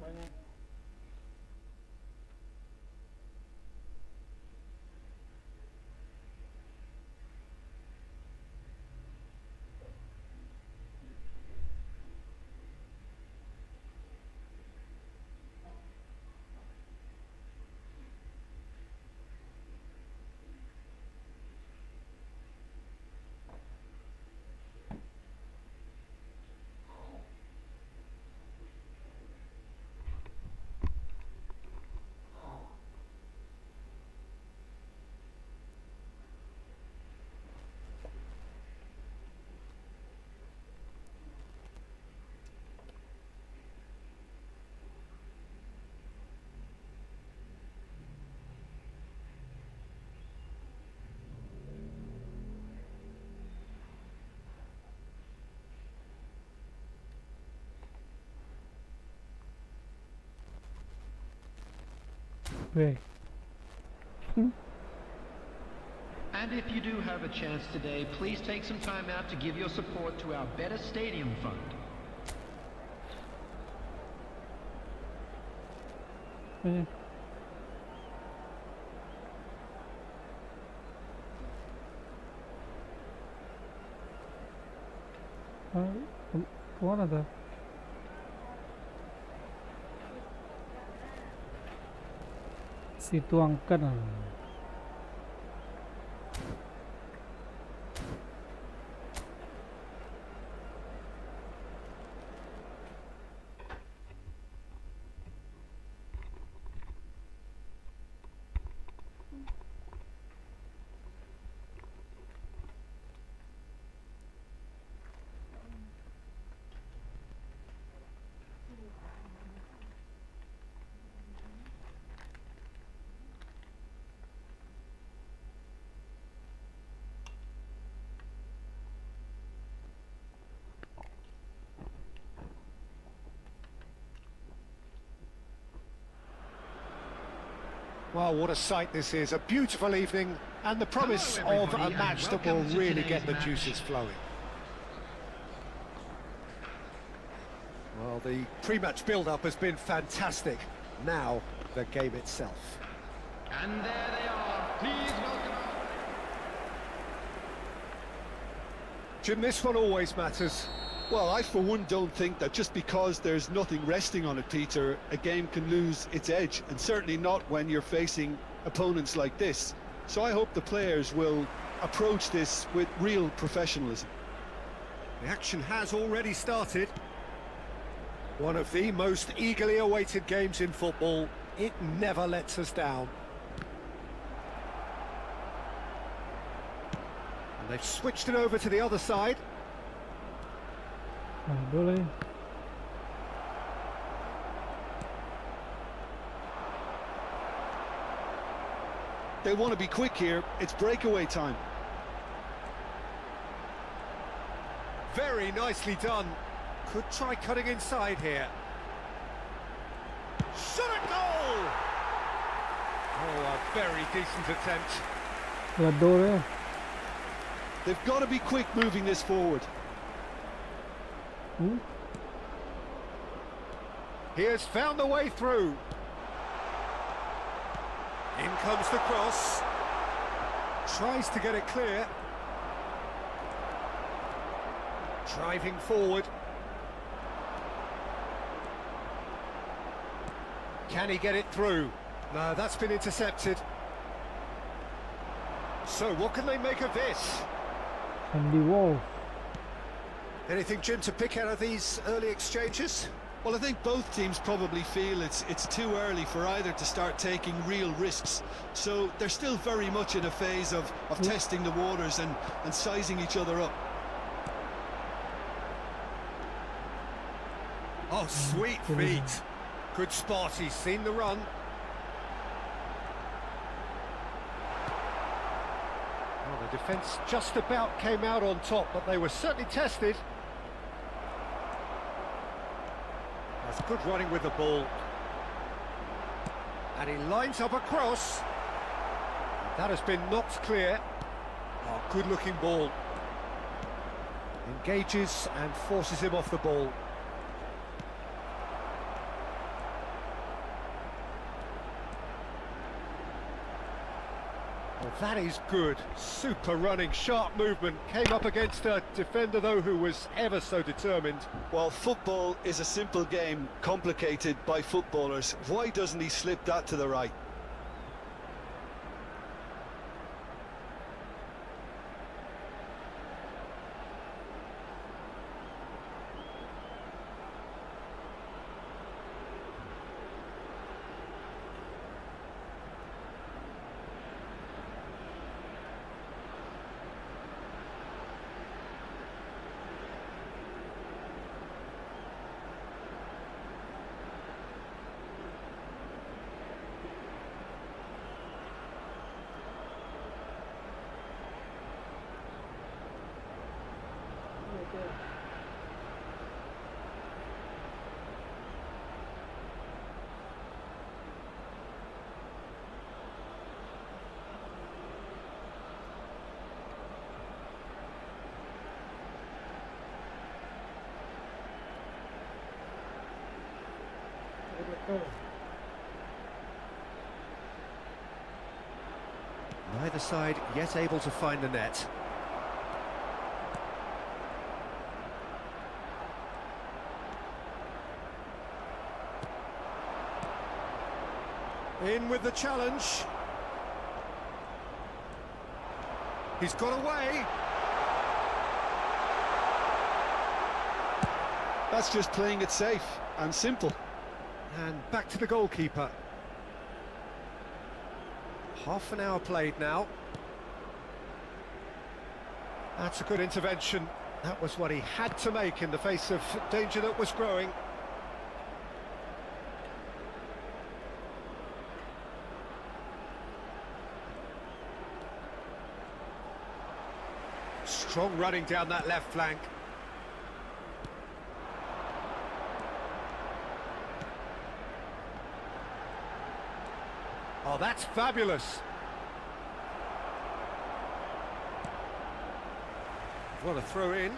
Banyak. Break. And if you do have a chance today, please take some time out to give your support to our Better Stadium Fund. Banyak. Kemana tuh? Situangkan. Well, what a sight this is. A beautiful evening and the promise Hello, of a everybody, match and that will welcome to really today's get the match. juices flowing. Well, the pre-match build-up has been fantastic. Now, the game itself. And there they are. Please welcome. Jim, this one always matters. Well, I for one don't think that just because there's nothing resting on it, Peter, a game can lose its edge, and certainly not when you're facing opponents like this. So I hope the players will approach this with real professionalism. The action has already started. One of the most eagerly awaited games in football. It never lets us down. And they've switched it over to the other side. Boleh. They want to be quick here. It's breakaway time. Very nicely done. Could try cutting inside here. Shot a goal! Oh, a very decent attempt. Lador. They've got to be quick moving this forward. He has found the way through. In comes the cross. Tries to get it clear. Driving forward. Can he get it through? No, that's been intercepted. So what can they make of this? Sandy Wall. Anything, Jim, to pick out of these early exchanges? Well, I think both teams probably feel it's too early for either to start taking real risks. So they're still very much in a phase of testing the waters and sizing each other up. Oh, sweet feet. Good spot, he's seen the run. Well, the defence just about came out on top, but they were certainly tested. That's good running with the ball. And he lines up a cross. That has been knocked clear. Oh, good looking ball. Engages and forces him off the ball. Well, that is good. Super running, sharp movement. Came up against a defender, though, who was ever so determined. Well, football is a simple game, complicated by footballers. Why doesn't he slip that to the right? Neither side yet able to find the net. In with the challenge. He's got away. That's just playing it safe and simple. And back to the goalkeeper. Half an hour played now. That's a good intervention. That was what he had to make in the face of danger that was growing. Strong running down that left flank. Oh, that's fabulous. What a throw in.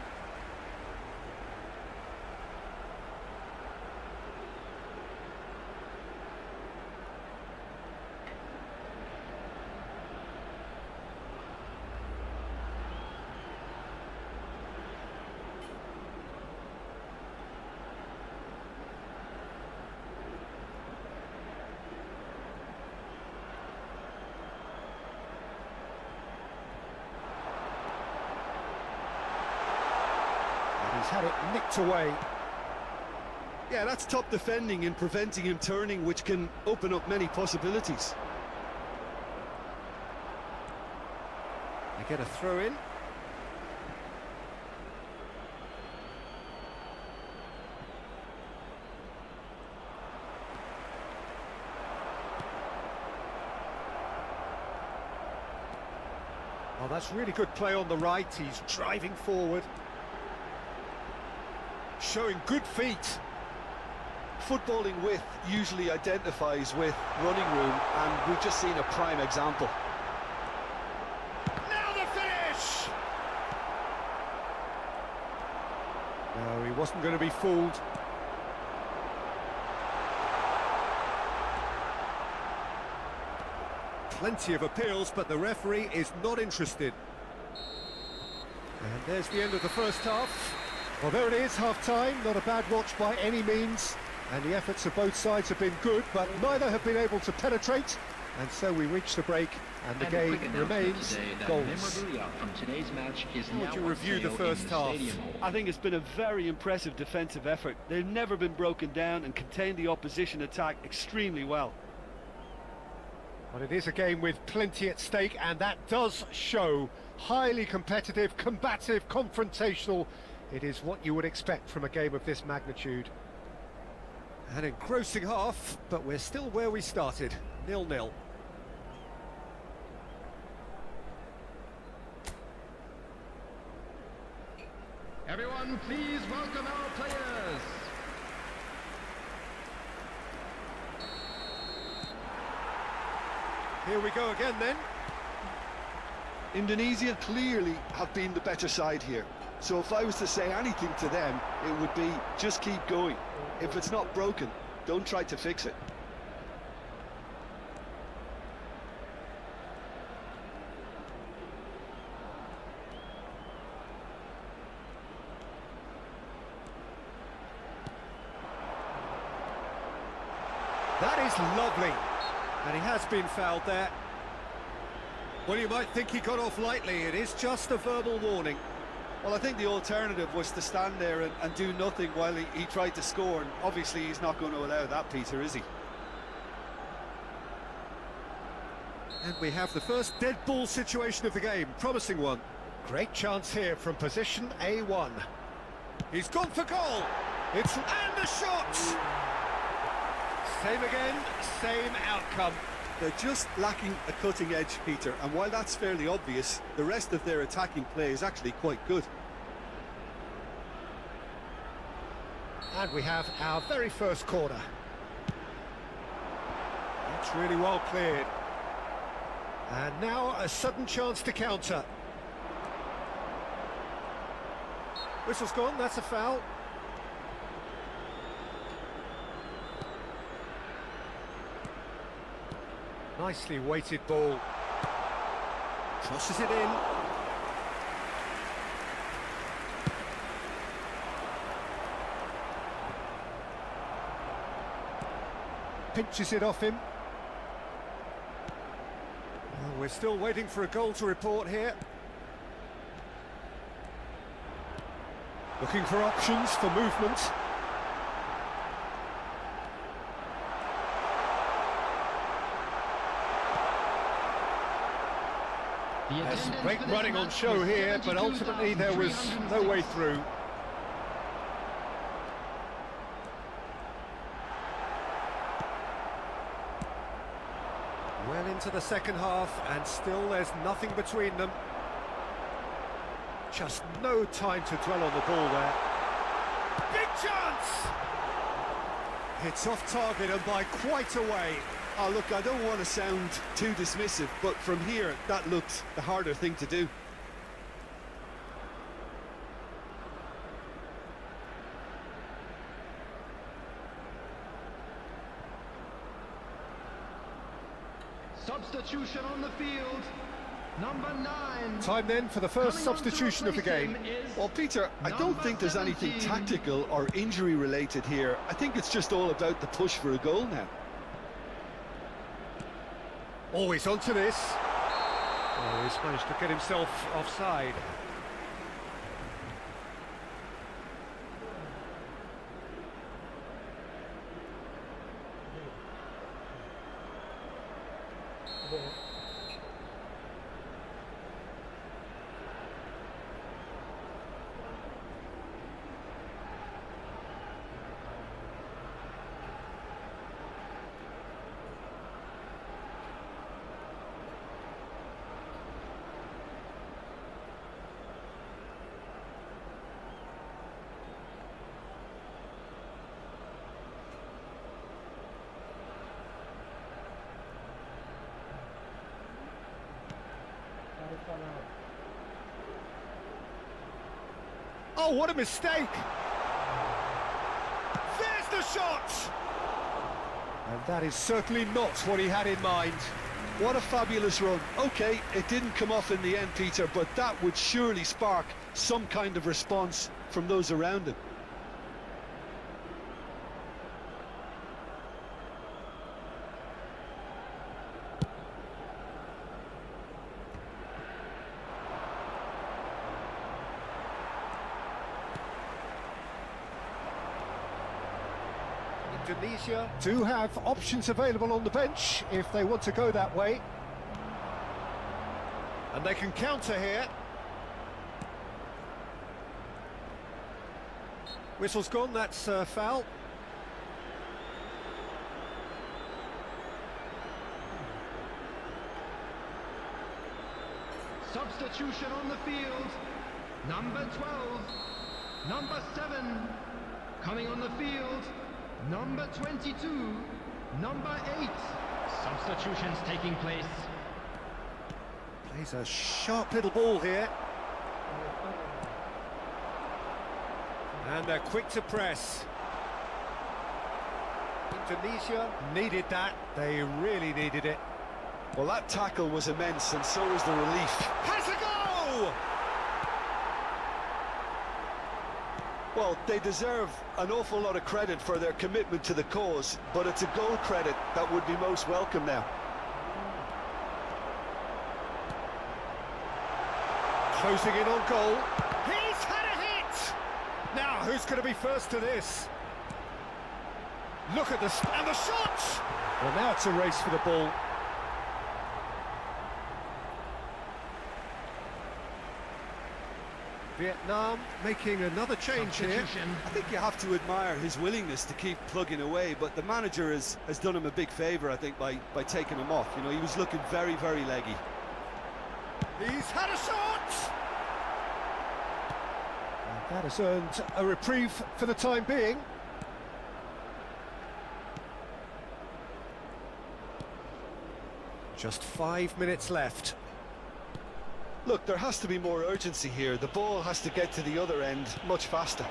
He's had it nicked away. Yeah, that's top defending and preventing him turning, which can open up many possibilities. They get a throw in. Oh, that's really good play on the right. He's driving forward. Showing good feet. Footballing width usually identifies with running room, and we've just seen a prime example. Now the finish! No, he wasn't going to be fooled. Plenty of appeals, but the referee is not interested. And there's the end of the first half. Well, there it is, half-time. Not a bad watch by any means. And the efforts of both sides have been good, but neither have been able to penetrate. And so we reach the break, and the game remains goals. Memorabilia from today's match is How would now you on review the sale first in the half? stadium hall. I think it's been a very impressive defensive effort. They've never been broken down and contained the opposition attack extremely well. Well, it is a game with plenty at stake, and that does show. Highly competitive, combative, confrontational. It is what you would expect from a game of this magnitude. An engrossing half, but we're still where we started, 0-0. Everyone, please welcome our players. Here we go again then. Indonesia clearly have been the better side here. So if I was to say anything to them, it would be just keep going. If it's not broken, don't try to fix it. That is lovely. And he has been fouled there. Well, you might think he got off lightly. It is just a verbal warning. Well, I think the alternative was to stand there and do nothing while he tried to score. And obviously he's not going to allow that, Peter, is he? And we have the first dead ball situation of the game. Promising one. Great chance here from position A1. He's gone for goal. It's and the shot. Same again, same outcome. They're just lacking a cutting edge, Peter, and while that's fairly obvious, the rest of their attacking play is actually quite good. And we have our very first corner. That's really well cleared. And now a sudden chance to counter. Whistle's gone, that's a foul. Nicely weighted ball. Crosses it in. Pinches it off him. Well, we're still waiting for a goal to report here. Looking for options for movement. There's Great running on show here, but ultimately there was no way through. Well into the second half, and still there's nothing between them. Just no time to dwell on the ball there. Big chance! It's off target and by quite a way. Oh, look, I don't want to sound too dismissive, but from here, that looked the harder thing to do. Substitution on the field. Number 9. Time then for the first Coming on to substitution of the replace game. him is Well, Peter, I don't number think there's anything 17. tactical or injury related here. I think it's just all about the push for a goal now. Always onto this. Oh, he's managed to get himself offside. Oh, what a mistake! There's the shot! And that is certainly not what he had in mind. What a fabulous run. OK, it didn't come off in the end, Peter, but that would surely spark some kind of response from those around him. Indonesia do have options available on the bench if they want to go that way. And they can counter here. Whistle's gone, that's foul. Substitution on the field. Number 12. Number 7. Coming on the field. Number 22. Number 8. Substitutions taking place. Plays a sharp little ball here. And they're quick to press. Indonesia needed that. They really needed it. Well, that tackle was immense, and so was the relief. Has a goal! Well, they deserve an awful lot of credit for their commitment to the cause, but it's a goal credit that would be most welcome now. Closing in on goal. He's had a hit! Now, who's going to be first to this? Look at this, and the shot! Well, now it's a race for the ball. Vietnam making another change here. I think you have to admire his willingness to keep plugging away, but the manager has done him a big favour, I think, by taking him off. You know, he was looking very, very leggy. He's had a shot! And that has earned a reprieve for the time being. Just 5 minutes left. Look, there has to be more urgency here. The ball has to get to the other end much faster.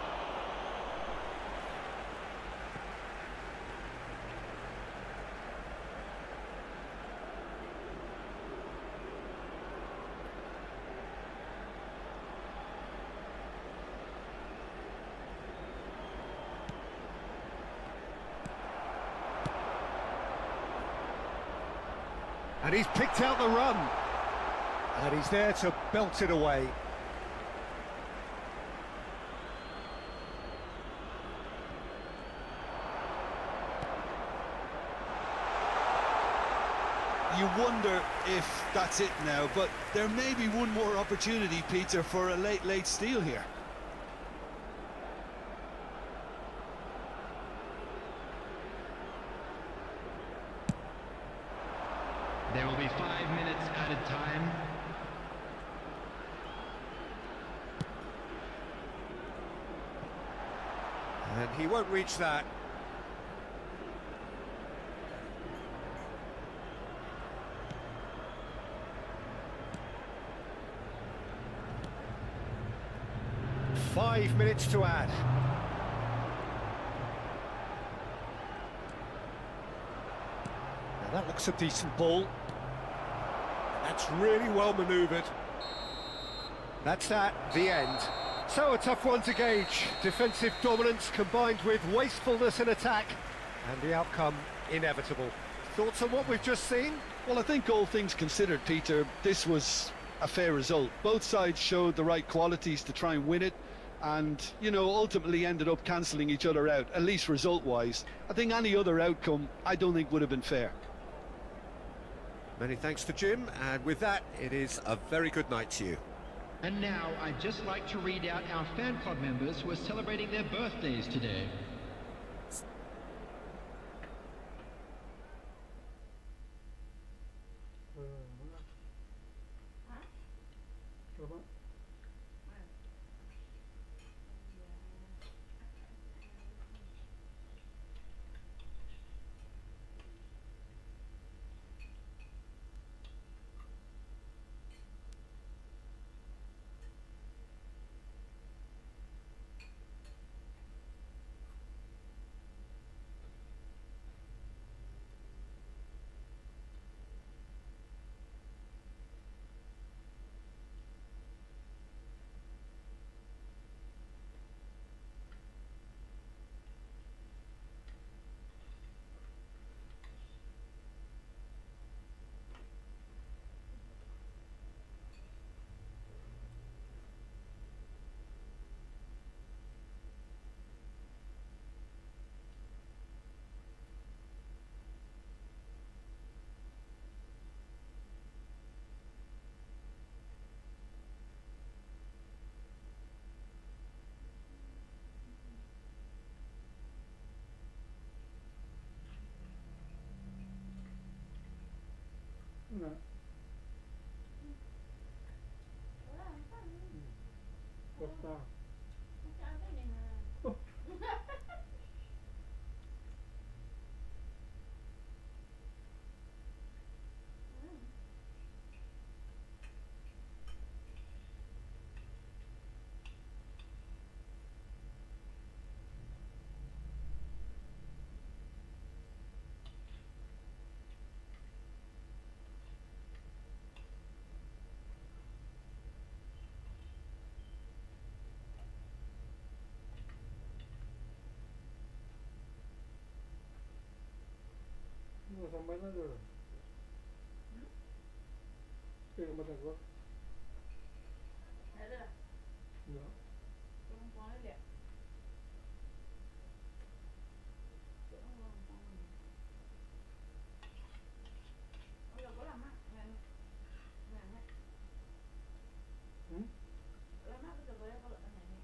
And he's picked out the run. And he's there to belt it away. You wonder if that's it now, but there may be one more opportunity, Peter, for a late steal here. There will be 5 minutes added time. And he won't reach that. Five minutes to add. Now that looks a decent ball. That's really well manoeuvred. That's the end. So a tough one to gauge. Defensive dominance combined with wastefulness in attack, and the outcome inevitable. Thoughts on what we've just seen? Well, I think all things considered, Peter, this was a fair result. Both sides showed the right qualities to try and win it, and, you know, ultimately ended up cancelling each other out, at least result-wise. I think any other outcome, I don't think would have been fair. Many thanks to Jim, and with that, it is a very good night to you. And now I'd just like to read out our fan club members who are celebrating their birthdays today. Nggak. Costa. Macam apa ni? Oh. Mau sampai mana dulu? Ke mata gua. Ada lah. Nggak. Perempuan dia. Oh, có làm á, làm á. Làm á, bây giờ có lợi này nè.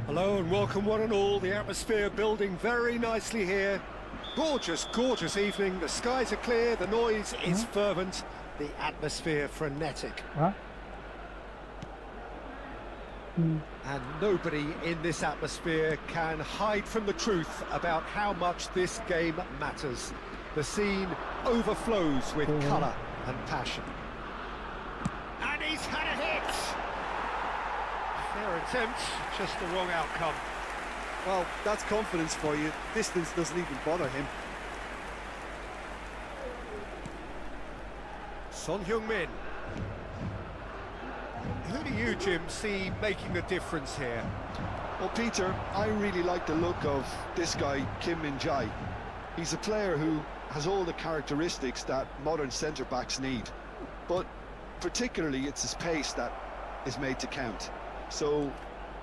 Hello and welcome one and all. The atmosphere building very nicely here. Gorgeous, gorgeous evening. The skies are clear, the noise is fervent, the atmosphere frenetic. Hả? And nobody in this atmosphere can hide from the truth about how much this game matters. The scene overflows with colour and passion. And he's had a hit! Fair attempt, just the wrong outcome. Well, that's confidence for you. Distance doesn't even bother him. Son Heung-min. Who do you, Jim, see making the difference here? Well, Peter, I really like the look of this guy, Kim Min-jae. He's a player who has all the characteristics that modern centre-backs need. But particularly, it's his pace that is made to count. So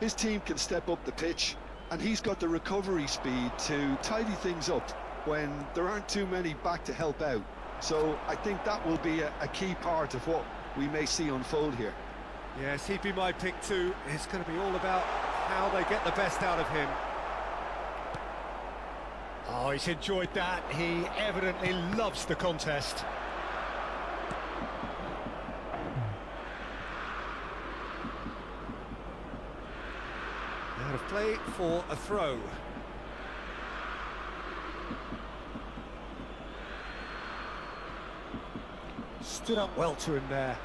his team can step up the pitch, and he's got the recovery speed to tidy things up when there aren't too many back to help out. So I think that will be a key part of what we may see unfold here. Yes, he'd be my pick too. It's going to be all about how they get the best out of him. Oh, he's enjoyed that. He evidently loves the contest. Out of play for a throw. Stood up well to him there.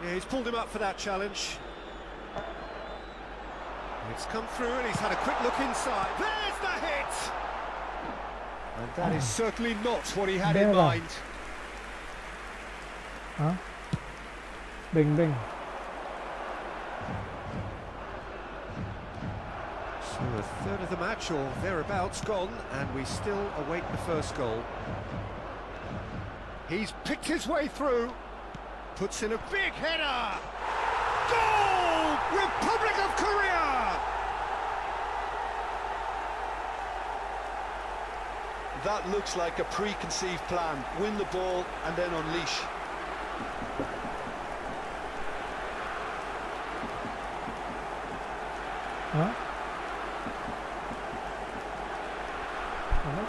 Yeah, he's pulled him up for that challenge. It's come through and he's had a quick look inside. There's the hit! And that is certainly not what he had in mind. Hả? Bình bình. So a third of the match or thereabouts gone, and we still await the first goal. He's picked his way through. Puts in a big header! Goal! Republic of Korea! That looks like a preconceived plan. Win the ball and then unleash. Hả? Hả?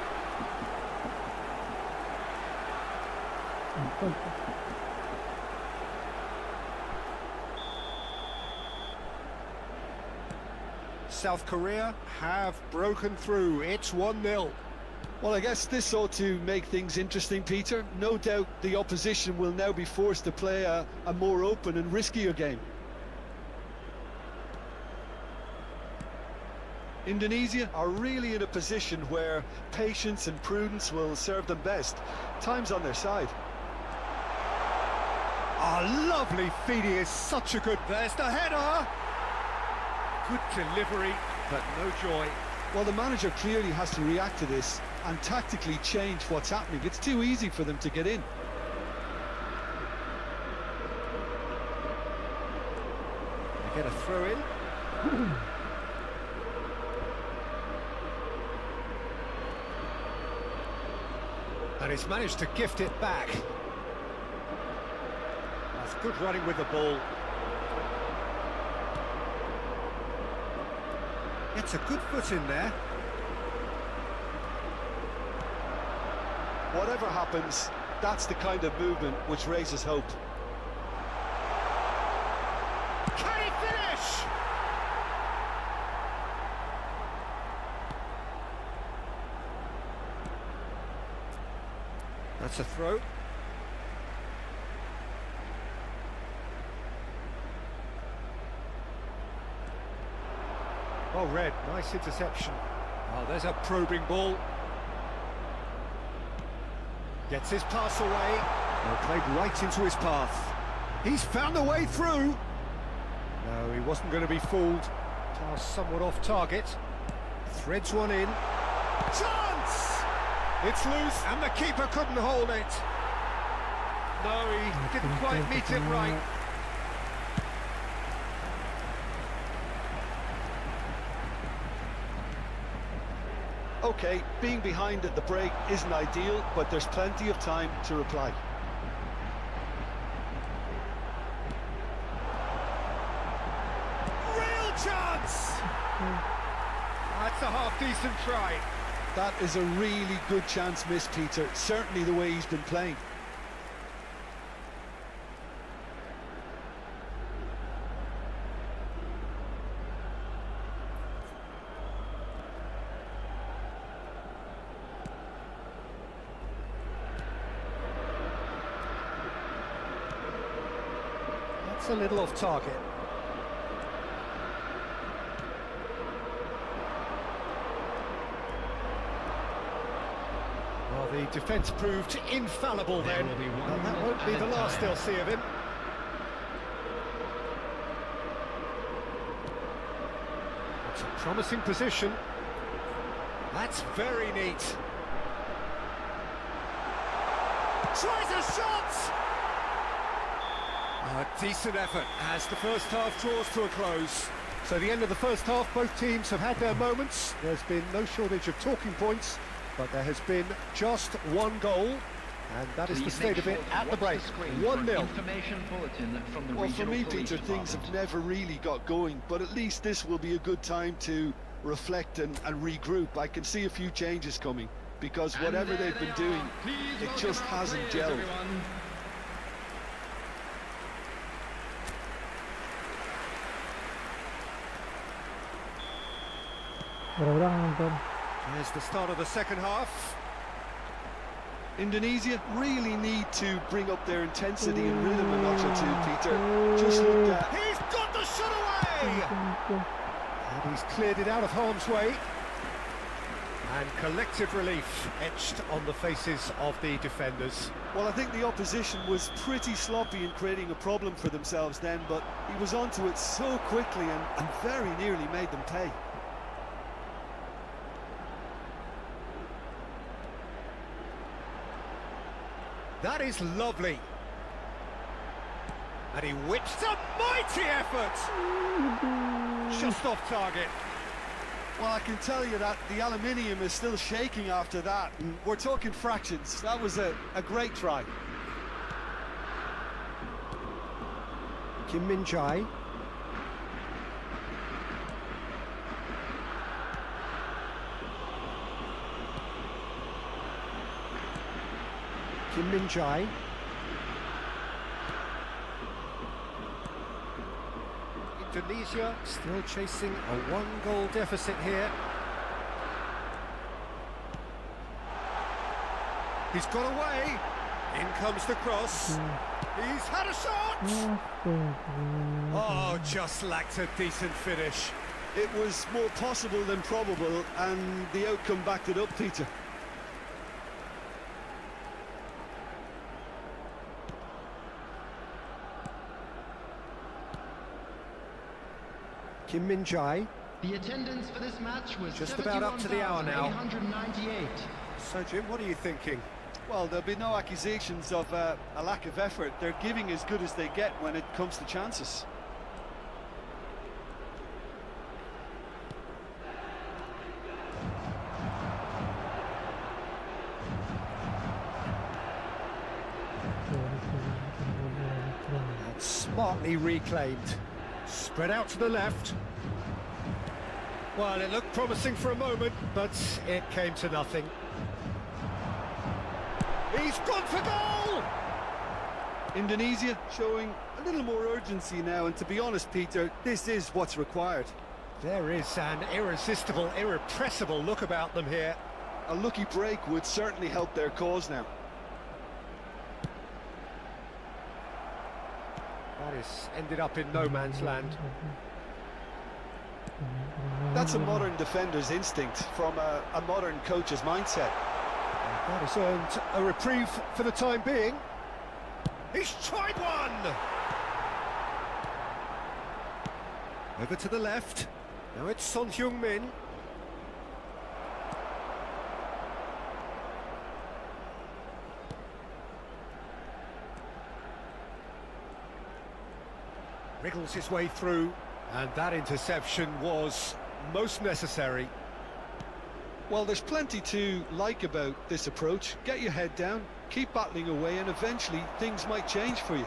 South Korea have broken through. It's 1-0. Well, I guess this ought to make things interesting, Peter. No doubt the opposition will now be forced to play a more open and riskier game. Indonesia are really in a position where patience and prudence will serve them best. Time's on their side. Oh, lovely feeding is such a good... There's the header! Good delivery, but no joy. Well, the manager clearly has to react to this and tactically change what's happening. It's too easy for them to get in. They get a throw in. And he's managed to gift it back. That's good running with the ball. Gets a good foot in there. Whatever happens, that's the kind of movement which raises hope. Can he finish? That's a throw. Well read, nice interception. Oh, there's a probing ball. Gets his pass away. Well, played right into his path. He's found a way through. No, he wasn't going to be fooled. Pass somewhat off target. Threads one in. Chance! It's loose, and the keeper couldn't hold it. No, he didn't quite meet it right. Okay, being behind at the break isn't ideal, but there's plenty of time to reply. Real chance! That's a half-decent try. That is a really good chance missed, Peter. Certainly the way he's been playing. That's a little off target. Well, the defence proved infallible then, and that won't be the last they'll see of him. It's a promising position. That's very neat. Tries a shot! A decent effort as the first half draws to a close. So the end of the first half, both teams have had their moments. There's been no shortage of talking points, but there has been just one goal, and that is the state of it at the break. 1-0. Well, for me, Peter, things have never really got going, but at least this will be a good time to reflect and regroup. I can see a few changes coming, because whatever they've been doing, it just hasn't gelled. Berapa nonton? Here's the start of the second half. Indonesia really need to bring up their intensity and rhythm a notch or two, Peter. Just look at... He's got the shot away! And he's cleared it out of harm's way. And collective relief etched on the faces of the defenders. Well, I think the opposition was pretty sloppy in creating a problem for themselves then, but he was onto it so quickly and very nearly made them pay. That is lovely. And he whips a mighty effort! Just off target. Well, I can tell you that the aluminium is still shaking after that. And we're talking fractions. That was a great try. Kim Min-jae. Kim Min-jae. Indonesia still chasing a one-goal deficit here. He's got away. In comes the cross. He's had a shot. Oh, just lacked a decent finish. It was more possible than probable, and the outcome backed it up, Peter. Kim Min-jae. The attendance for this match was Just about up to the hour now. 198. So, Jim, what are you thinking? Well, there'll be no accusations of a lack of effort. They're giving as good as they get when it comes to chances. That's smartly reclaimed. Spread out to the left. Well, it looked promising for a moment, but it came to nothing. He's gone for goal! Indonesia showing a little more urgency now, and to be honest, Peter, this is what's required. There is an irresistible, irrepressible look about them here. A lucky break would certainly help their cause now. That has ended up in no man's land. That's a modern defender's instinct from a modern coach's mindset. That has earned a reprieve for the time being. He's tried one! Over to the left. Now it's Son Heung-min. Wriggles his way through, and that interception was most necessary. Well, there's plenty to like about this approach. Get your head down, keep battling away, and eventually things might change for you.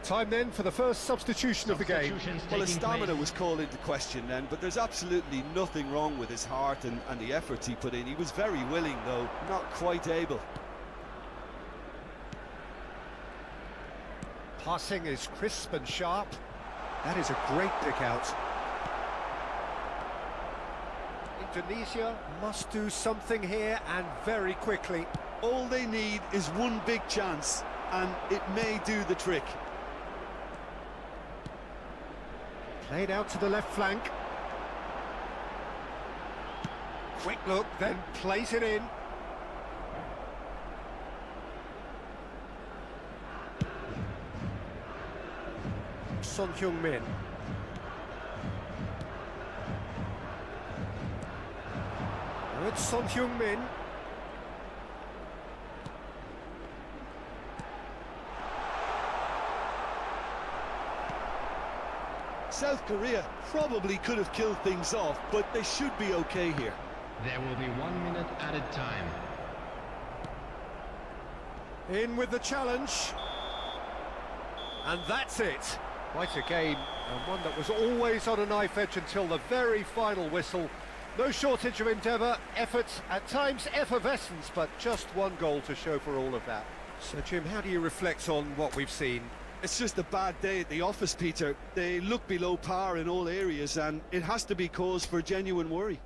Time then for the first substitution of the game. Substitutions Well, his taking stamina place. was called into question then, but there's absolutely nothing wrong with his heart and the efforts he put in. He was very willing, though, not quite able. Passing is crisp and sharp. That is a great pick out. Indonesia must do something here, and very quickly. All they need is one big chance, and it may do the trick. Played out to the left flank. Quick look, then plays it in. Son Heung-min. It's Son Heung-min. South Korea probably could have killed things off, but they should be okay here. There will be 1 minute added time. In with the challenge. And that's it. Quite a game, and one that was always on a knife edge until the very final whistle. No shortage of endeavour, effort, at times effervescence, but just one goal to show for all of that. So, Jim, how do you reflect on what we've seen? It's just a bad day at the office, Peter. They look below par in all areas, and it has to be cause for genuine worry.